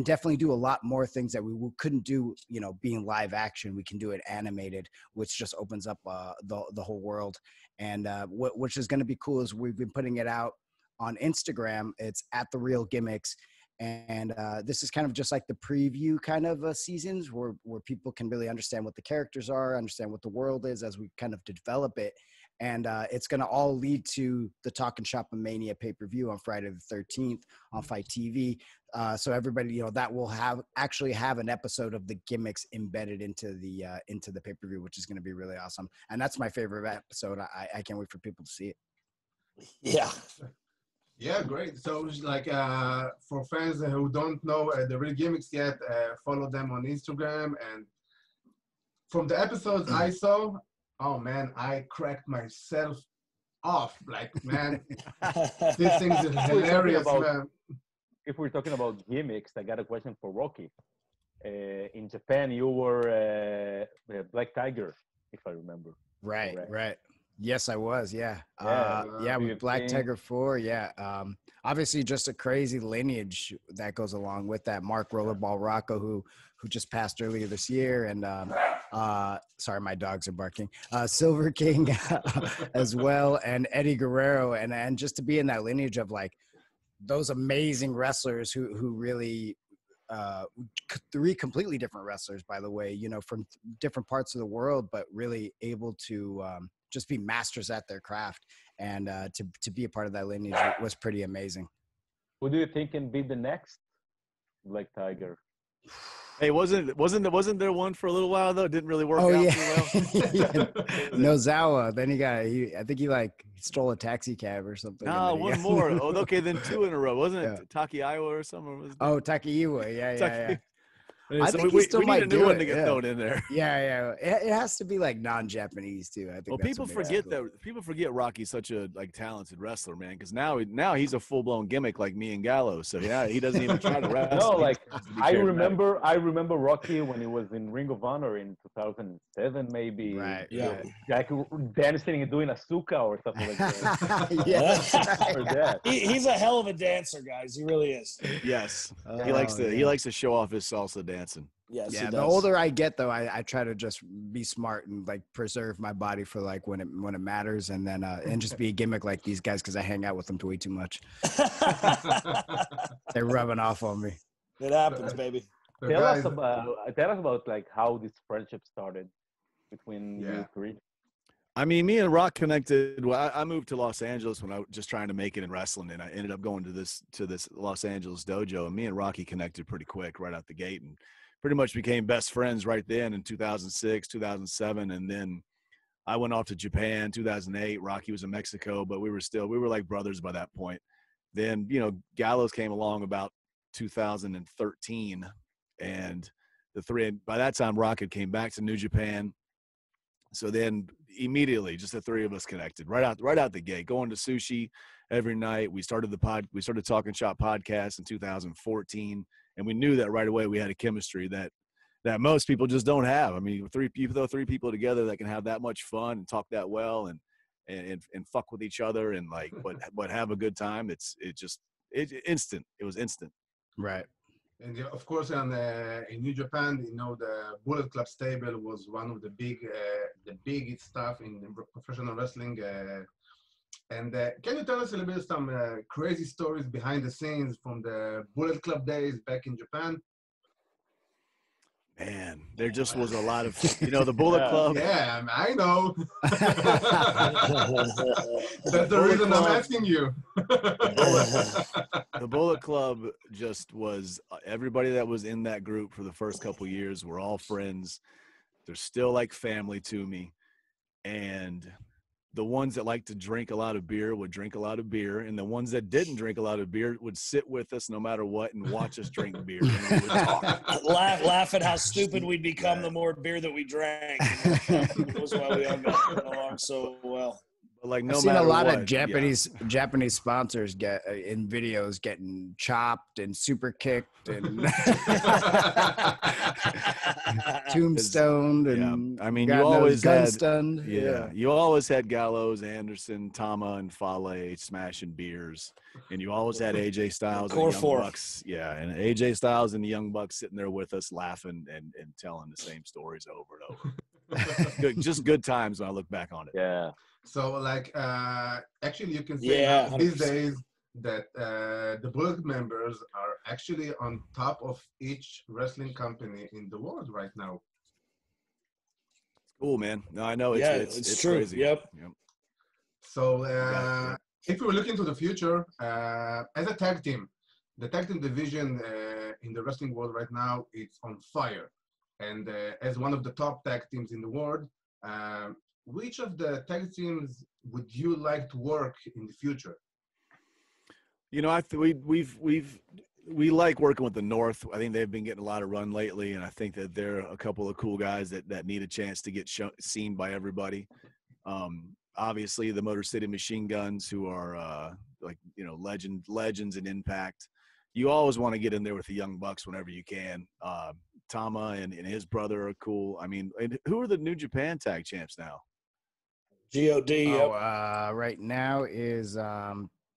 definitely do a lot more things that we couldn't do, being live action. We can do it animated, which just opens up the whole world. And which is going to be cool is we've been putting it out on Instagram. It's at The Real Gimmicks. And this is kind of just like the preview kind of seasons where people can really understand what the characters are, understand what the world is as we kind of develop it. And it's going to all lead to the Talk and SHOPMANIA pay-per-view on Friday the 13th on Fight TV. So everybody, that will actually have an episode of the gimmicks embedded into the pay-per-view, which is going to be really awesome. And that's my favorite episode. I can't wait for people to see it. Yeah. Yeah, great. So, for fans who don't know the real gimmicks yet, follow them on Instagram. And from the episodes I saw, oh man, I cracked myself off. Like, man, this thing is hilarious, man. If we're talking about gimmicks, I got a question for Rokki. In Japan, you were Black Tiger, if I remember. Right, correct. Right. Yes, I was. Yeah. With Black Tiger 4. Yeah. Obviously, just a crazy lineage that goes along with that. Mark Rollerball Rocco, who just passed earlier this year, and sorry, my dogs are barking. Silver King as well, and Eddie Guerrero, and just to be in that lineage of like those amazing wrestlers who really. Three completely different wrestlers, by the way, from different parts of the world, but really able to just be masters at their craft, and to be a part of that lineage was pretty amazing. Who do you think can be the next Black Tiger? Hey, wasn't there one for a little while though? It didn't really work out too well. Nozawa. Then I think he stole a taxi cab or something. No, one more. Oh, okay, then 2 in a row, wasn't it? Takiaiwa or something? Oh, Takiaiwa. Yeah. I think we need a new one to get thrown in there. Yeah. It has to be non-Japanese too. I think. Well, people forget that. People forget Rocky's such a talented wrestler, man. Because now he's a full-blown gimmick like me and Gallo. So yeah, he doesn't even try to wrestle. No, I remember Rokki when he was in Ring of Honor in 2007, maybe. Right. Yeah. Dancing and doing a suka or something like that. Yeah. He's a hell of a dancer, guys. He really is. Yes. He likes to show off his salsa dancing. Yes, yeah. The older I get, though, I try to just be smart and preserve my body for when it matters, and then and just be a gimmick like these guys because I hang out with them way too much. They're rubbing off on me. It happens, baby. Tell us about how this friendship started between you three. I mean, me and Rock connected. Well, I moved to Los Angeles when I was just trying to make it in wrestling, and I ended up going to this Los Angeles dojo. And me and Rocky connected pretty quick right out the gate, and pretty much became best friends right then in 2006, 2007. And then I went off to Japan, 2008. Rocky was in Mexico, but we were like brothers by that point. Then Gallows came along about 2013, and by that time Rock had came back to New Japan. So then immediately, just the three of us connected right out the gate, going to sushi every night. We started Talking Shop podcast in 2014, and we knew that right away we had a chemistry that most people just don't have. I mean, three people together that can have that much fun and talk that well and fuck with each other and but have a good time. It's instant. It was instant. Right. And of course, in New Japan, the Bullet Club stable was one of the big stuff in professional wrestling. And can you tell us a little bit some crazy stories behind the scenes from the Bullet Club days back in Japan? Man, there just was a lot of, the Bullet Club. Yeah, I know. That's the reason I'm asking you. The Bullet Club just was, everybody that was in that group for the first couple years were all friends. They're still like family to me. And the ones that like to drink a lot of beer would drink a lot of beer, and the ones that didn't drink a lot of beer would sit with us no matter what and watch us drink beer. And we would talk. Laugh at how stupid we'd become the more beer that we drank. That was why we all got along so well. But I've seen a lot of Japanese sponsors get in videos getting chopped and super kicked and tombstoned and I mean, you always gun had stunned. You always had Gallows, Anderson, Tama, and Fale smashing beers, and you always had AJ Styles and the Young Bucks. Yeah, and AJ Styles and the Young Bucks sitting there with us, laughing and telling the same stories over and over. Just good times when I look back on it. Yeah. So, actually, you can say these days that the Bullet members are actually on top of each wrestling company in the world right now. Cool, man. No, I know. It's true. Crazy. Yep. So if we look into the future, as a tag team, the tag team division in the wrestling world right now, it's on fire. And as one of the top tag teams in the world, which of the tag teams would you like to work in the future? You know, we like working with the North. I think they've been getting a lot of run lately, and I think that they're a couple of cool guys that need a chance to get seen by everybody. Obviously, the Motor City Machine Guns, who are legends in Impact. You always want to get in there with the Young Bucks whenever you can. Tama and his brother are cool. I mean, and who are the New Japan Tag Champs now? G.O.D. Right now is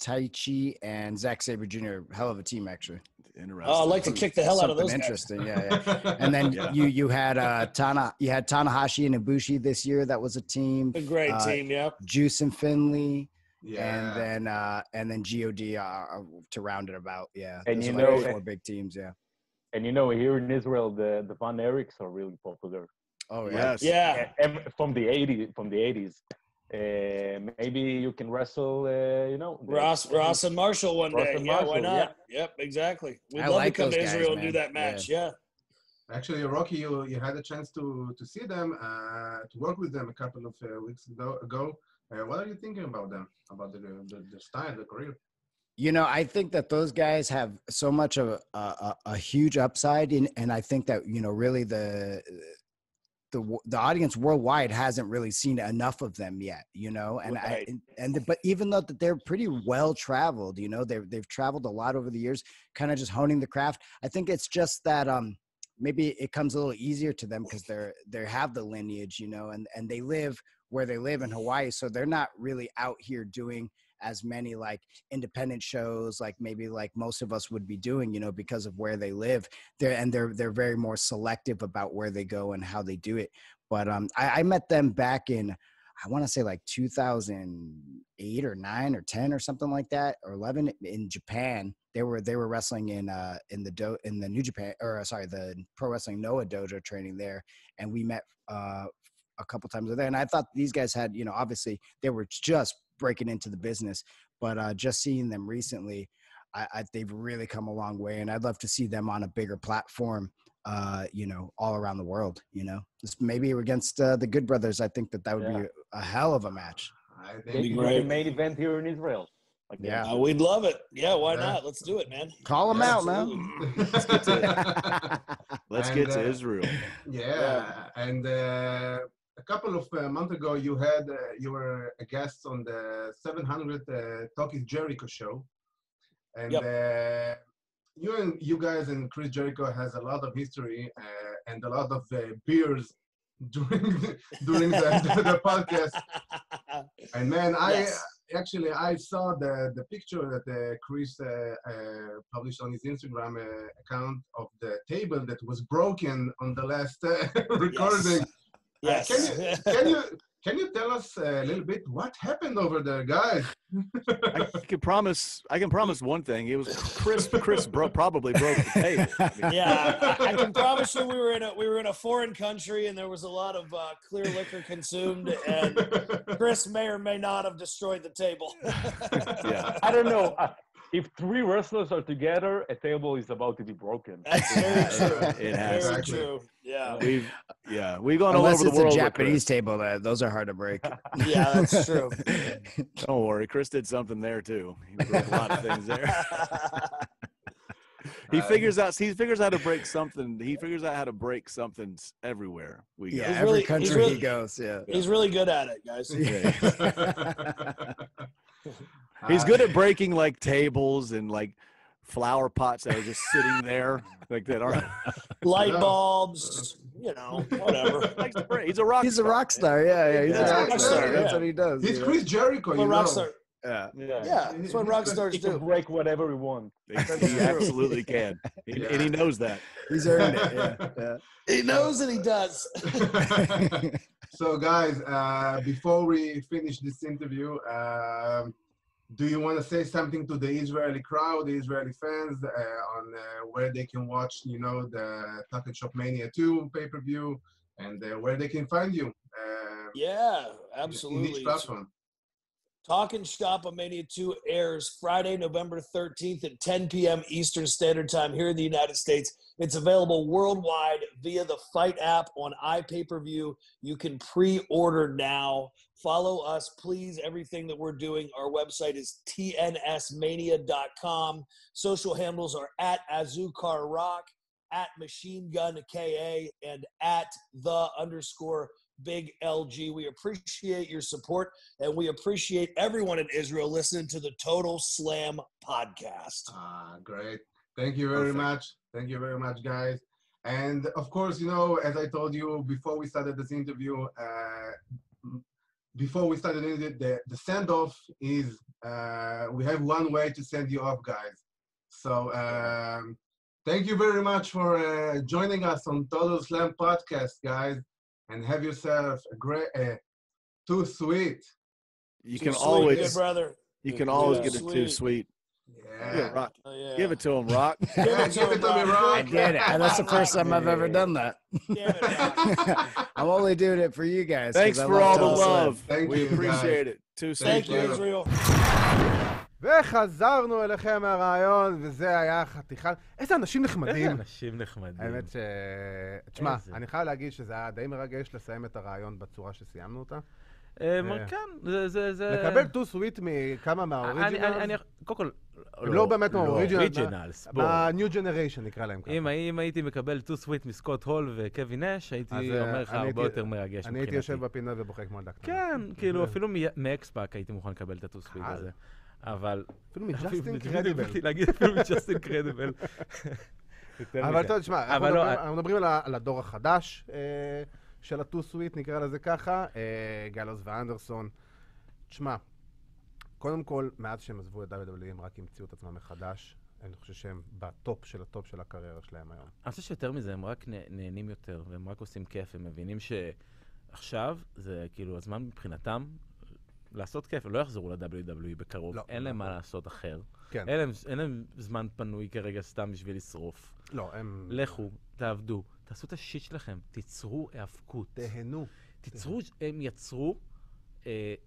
Taichi and Zack Sabre Jr. Hell of a team, actually. Interesting. Oh, I'd like to kick the hell out of those interesting, guys. yeah. And then you had Tanahashi and Ibushi this year. That was a team. A great team, yeah. Juice and Finley. Yeah. And then G.O.D. to round it about, yeah. And those you are know, four big teams, yeah. And you know, here in Israel, the Van Eriks are really popular. Oh yes, yeah. From the 80s. Maybe you can wrestle, Ross and Marshall one day. Yeah, why not? Yeah. Yep, exactly. We'd I love like to come those to guys, Israel and man. do that match. Yeah. Actually, Rocky, you had a chance to see them, to work with them a couple of weeks ago. What are you thinking about them, about the style, the career? You know, I think that those guys have so much of a huge upside, and I think that, you know, really the audience worldwide hasn't really seen enough of them yet, you know, and right. But even though that they're pretty well traveled, you know, they've traveled a lot over the years, kind of just honing the craft. I think it's just that maybe it comes a little easier to them because they have the lineage, you know, and they live where they live in Hawaii, so they're not really out here doing as many like independent shows like maybe like most of us would be doing, you know, because of where they live. They're very more selective about where they go and how they do it. But I met them back in, I want to say like 2008 or 9 or 10 or something like that, or 11 in Japan. They were wrestling in the New Japan, or sorry, the Pro Wrestling Noah dojo training there, and we met a couple times there. And I thought these guys had, you know, obviously they were just breaking into the business, but just seeing them recently, they've really come a long way, and I'd love to see them on a bigger platform, you know, all around the world, you know. Maybe against the Good Brothers. I think that would be a hell of a match. I think Maybe the main event here in Israel. Like, yeah, we'd love it. Yeah, why not? Let's do it, man. Call them out, man. Let's get to Israel. Yeah, and a couple of months ago, you were a guest on the 700 Talkies Jericho show, and you guys and Chris Jericho has a lot of history and a lot of beers during the podcast. And man, I saw the picture that Chris published on his Instagram account of the table that was broken on the last recording. Yes. Can you tell us a little bit what happened over there, guys? I can promise one thing. It was Chris probably broke the table. I mean, yeah, I can promise you we were in a foreign country and there was a lot of clear liquor consumed, and Chris may or may not have destroyed the table. yeah. I don't know. If 3 wrestlers are together, a table is about to be broken. That's very true. It has. Very true. Yeah. We've gone Unless all over the world. It's a Japanese table. Those are hard to break. Yeah, that's true. Don't worry, Chris did something there too. He broke a lot of things there. He figures out how to break something. He figures out how to break something everywhere we go. Yeah, every country he goes. Yeah, he's really good at it, guys. He's good at breaking like tables and like flower pots that are just sitting there like that aren't light bulbs, you know, whatever. He's a rock star. He's a rock star. Yeah. He's a rock star. That's what he does. He's Chris Jericho, you know. Rock star. Yeah. That's what rock stars He do. can break whatever he wants. He absolutely can. And he knows that. He's earned it. Yeah. He knows and he does. So, guys, before we finish this interview, do you want to say something to the Israeli crowd, the Israeli fans, on where they can watch, you know, the Untitled SHOPMANIA 2 pay-per-view, and where they can find you? Yeah, absolutely. In each platform. Talking SHOPMANIA 2 airs Friday, November 13th at 10 p.m. Eastern Standard Time here in the United States. It's available worldwide via the Fight app on iPay-per-view. You can pre-order now. Follow us, please. Everything that we're doing, our website is tnsmania.com. Social handles are at AzucarRock, at MachineGunKA, and at @the_Big LG. We appreciate your support, and we appreciate everyone in Israel listening to the Total Slam podcast. Great. Thank you very much. Thank you very much, guys. And of course, you know, as I told you before we started this interview, the send-off is we have one way to send you off, guys. So thank you very much for joining us on Total Slam podcast, guys. And have yourself a great, too sweet. You can always, good brother. You can always get it too sweet. Yeah. Rock. Give it to him, Rock. Give it to me, Rock. I did it. That's the first time I've ever done that. Damn it, Rock. I'm only doing it for you guys. Thanks for all the love. Thank We you, appreciate it. Too sweet. Thank you, Israel. וחזרנו אליכם מהרעיון, וזה היה חתיכה... איזה אנשים נחמדים. איזה אנשים נחמדים. האמת ש... תשמע, אני חייב להגיד שזה היה די מרגש לסיים את הרעיון בצורה שסיימנו אותה. כן, זה... לקבל טו סוויט מכמה מהאוריג'ינלס. קודם כל... לא באמת מהאוריג'ינלס. ב-New Generation נקרא להם ככה. אם הייתי מקבל טו סוויט מסקוט הול וקווין נש, הייתי אומר לך הרבה יותר מרגש מבחינתי. אני הייתי יושב בפינה ובוחק כמו דקה. כן, כאילו אפילו מאקספאק הייתי מוכן לקבל את הטו סוויט הזה. אבל... אפילו מג'סטין קרדיבל. להגיד אפילו מג'סטין קרדיבל. אבל טוב, תשמע, אנחנו מדברים על הדור החדש של הטו סוויט, נקרא לזה ככה, גאלווס ואנדרסון. תשמע, קודם כל, מאז שהם עזבו את WWE, הם רק המציאו את עצמם מחדש. אני חושב שהם בטופ של הקריירה שלהם היום. אני חושב שיותר מזה, הם רק נהנים יותר, והם רק עושים כיף, הם מבינים שעכשיו זה כאילו הזמן מבחינתם לעשות כיף, הם לא יחזרו ל-WWE בקרוב, אין להם מה לעשות אחר. אין להם זמן פנוי כרגע סתם בשביל לשרוף. לא, הם... לכו, תעבדו, תעשו את השיט שלכם, תיצרו היאבקות. תהנו. הם יצרו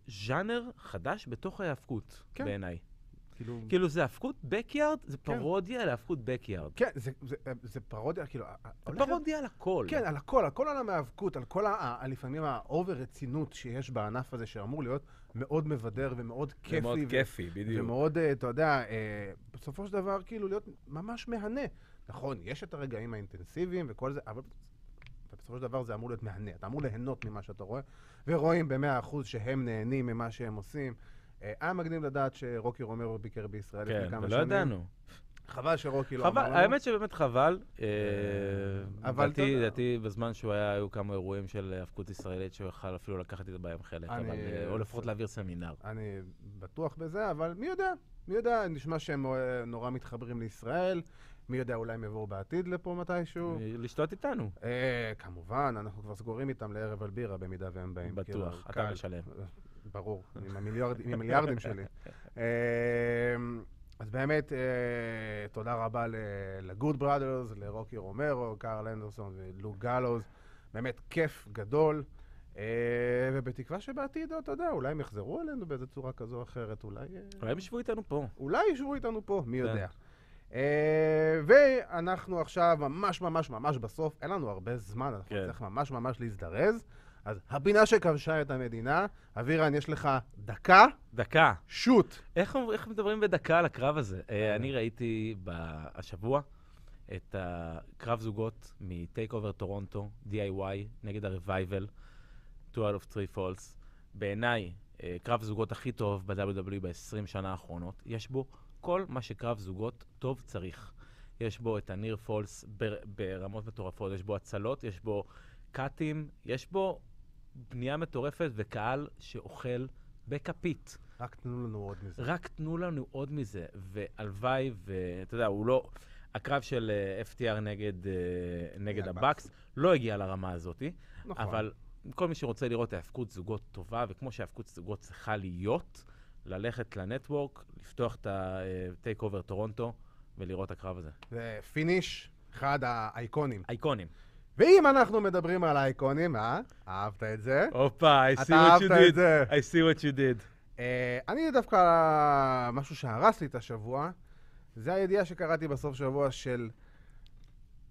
ז'אנר חדש בתוך ההיאבקות, בעיניי. כאילו זה היאבקות בקיארד, זה פרודיה על היאבקות בקיארד. כן, זה פרודיה, כאילו... זה פרודיה על הכל. כן, על הכל, על כל עולם ההיאבקות, על כל לפעמים האובר רצינות שיש בענף הזה, שאמור להיות מאוד מבדר ומאוד כיפי. ומאוד כיפי, בדיוק. ומאוד, אתה יודע, בסופו של דבר, כאילו, להיות ממש מהנה. נכון, יש את הרגעים האינטנסיביים וכל זה, אבל בסופו של דבר זה אמור להיות מהנה. אתה אמור ליהנות ממה שאתה רואה, ורואים ב100% שהם נהנים ממה שהם עושים. היה מגניב לדעת שרוקי רומרו ביקר בישראל לפני כמה שנים. כן, ולא ידענו. חבל שרוקי לא אמר לנו. האמת שבאמת חבל. לדעתי בזמן שהוא היה, היו כמה אירועים של היאבקות ישראלית שהוא יכל אפילו לקחת את זה בהם חלק, או לפחות להעביר סמינר. אני בטוח בזה, אבל מי יודע? מי יודע? נשמע שהם נורא מתחברים לישראל. מי יודע, אולי הם יבואו בעתיד לפה מתישהו. לשתות איתנו. כמובן, אנחנו כבר סגורים איתם לערב על בירה במידה והם באים. בטוח, אתה משלם. ברור, עם המיליארדים שלי. אז באמת, תודה רבה לגוד בראדרס, לרוקי רומרו, וקארל אנדרסון ולוק גאלווס. באמת כיף גדול. ובתקווה שבעתיד, אתה יודע, אולי הם יחזרו אלינו באיזו צורה כזו או אחרת. אולי הם ישבו איתנו פה. אולי ישבו איתנו פה, מי יודע. ואנחנו עכשיו ממש ממש ממש בסוף, אין לנו הרבה זמן, אנחנו צריכים ממש ממש להזדרז. אז הבינה שכבשה את המדינה, אבירן, יש לך דקה. דקה. שוט. איך מדברים בדקה על הקרב הזה? אני ראיתי השבוע את הקרב זוגות מטייק אובר טורונטו, DIY, נגד הרווייבל, 2 out of 3 falls. בעיניי, קרב זוגות הכי טוב ב-WWE ב-20 שנה האחרונות. יש בו כל מה שקרב זוגות טוב צריך. יש בו את הניר פולס ברמות מטורפות, יש בו הצלות, יש בו קאטים, יש בו בנייה מטורפת וקהל שאוכל בכפית. רק תנו לנו עוד מזה. רק תנו לנו עוד מזה. והלוואי, ואתה יודע, הוא לא... הקרב של FTR נגד הבקס לא הגיע לרמה הזאת. נכון. אבל כל מי שרוצה לראות ההיאבקות זוגות טובה, וכמו שההיאבקות זוגות צריכה להיות, ללכת לנטוורק, לפתוח את הטייק אובר טורונטו, ולראות הקרב הזה. זה פיניש, אחד האייקונים. אייקונים. ואם אנחנו מדברים על האייקונים, אהבת את זה? אופה, I see what you did. I see what you did. אני דווקא, משהו שהרס לי את השבוע, זה הידיעה שקראתי בסוף שבוע של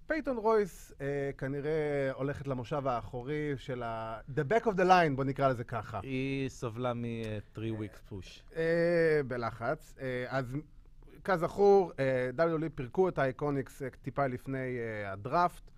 פייתון רויס, כנראה הולכת למושב האחורי של the back of the line, בוא נקרא לזה ככה. היא סובלה מ-3 weeks push. בלחץ. אז כזכור, WWE פירקו את האיקוניקס טיפה לפני הדראפט,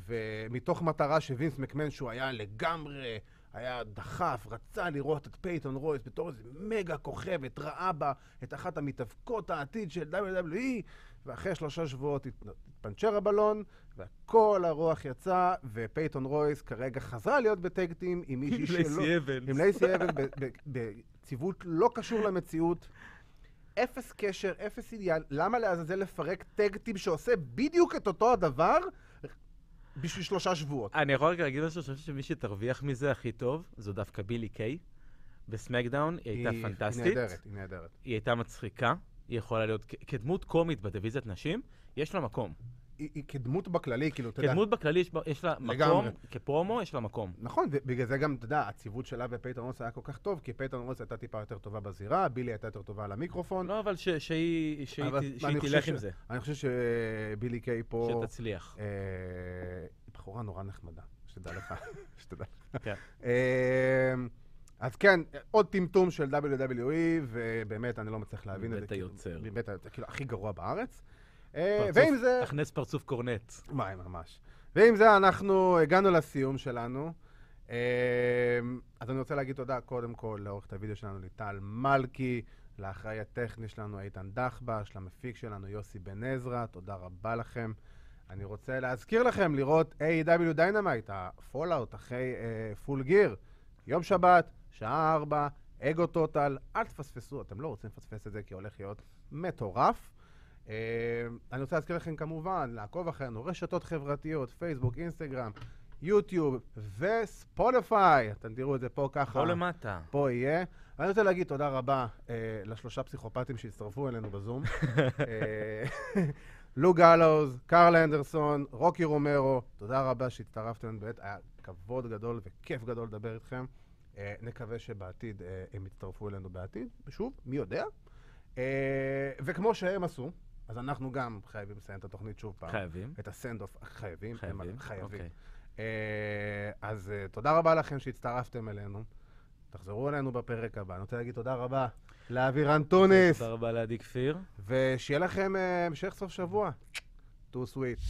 ומתוך מטרה שווינס מקמן, שהוא היה לגמרי, היה דחף, רצה לראות את פייתון רויס בתור איזה מגה כוכבת, ראה בה את אחת המתאבקות העתיד של WWE, ואחרי 3 שבועות התפנצ'ר הבלון, וכל הרוח יצא, ופייתון רויס כרגע חזרה להיות בטקטים עם מישהי שלו. עם לייסי אבנס. בציוות לא קשור למציאות. אפס קשר, אפס אידיאל. למה לעזאזל לפרק טקטים שעושה בדיוק את אותו הדבר בשביל 3 שבועות? אני יכול רק להגיד משהו, אני חושב שמי שתרוויח מזה הכי טוב, זו דווקא בילי קיי. בסמקדאון היא הייתה פנטסטית. היא נהדרת. היא הייתה מצחיקה. היא יכולה להיות, כדמות קומית בדיוויזיית נשים, יש לה מקום. היא כדמות בכללי, כאילו, אתה יודע. כדמות בכללי יש לה מקום, כפרומו יש לה מקום. נכון, ובגלל זה גם, אתה יודע, הציוות שלה ופייתון רויס היה כל כך טוב, כי פייתון רויס הייתה טיפה יותר טובה בזירה, בילי הייתה יותר טובה על המיקרופון. לא, אבל שהיא תלך עם זה. אני חושב שבילי קיי פה... שתצליח. היא בחורה נורא נחמדה, שתדע לך. כן. אז כן, עוד טמטום של WWE, ובאמת אני לא מצליח להבין את זה. בית היוצר. בית היוצר, כאילו, הכי גרוע בארץ. ועם זה... הכנס פרצוף קורנט. ממש. ועם זה אנחנו הגענו לסיום שלנו. אז אני רוצה להגיד תודה קודם כל לעורכת הוידאו שלנו ליטל מלכי, לאחראי הטכני שלנו איתן דחבש, למפיק שלנו יוסי בן עזרא, תודה רבה לכם. אני רוצה להזכיר לכם לראות AEW Dynamite, הפולאוט אחרי פול גיר, יום שבת, שעה 4, אגו טוטאל, אל תפספסו, אתם לא רוצים לפספס את זה כי הולך להיות מטורף. אני רוצה להזכיר לכם כמובן, לעקוב אחרינו, רשתות חברתיות, פייסבוק, אינסטגרם, יוטיוב וספוטיפיי. אתם תראו את זה פה ככה. פה למטה. פה יהיה. אני רוצה להגיד תודה רבה ל3 פסיכופטים שהצטרפו אלינו בזום. לו גאלווס, קארל אנדרסון, רוקי רומרו, תודה רבה שהצטרפתם, באמת היה כבוד גדול וכיף גדול לדבר איתכם. נקווה שבעתיד הם יצטרפו אלינו בעתיד, ושוב, מי יודע? וכמו שהם עשו, אז אנחנו גם חייבים לסיים את התוכנית שוב פעם. חייבים. את הסנד-אוף, חייבים. חייבים. אז תודה רבה לכם שהצטרפתם אלינו. תחזרו אלינו בפרק הבא. אני רוצה להגיד תודה רבה לאבירן טוניס. תודה רבה לעדי כפיר. ושיהיה לכם המשך סוף שבוע. Too sweet.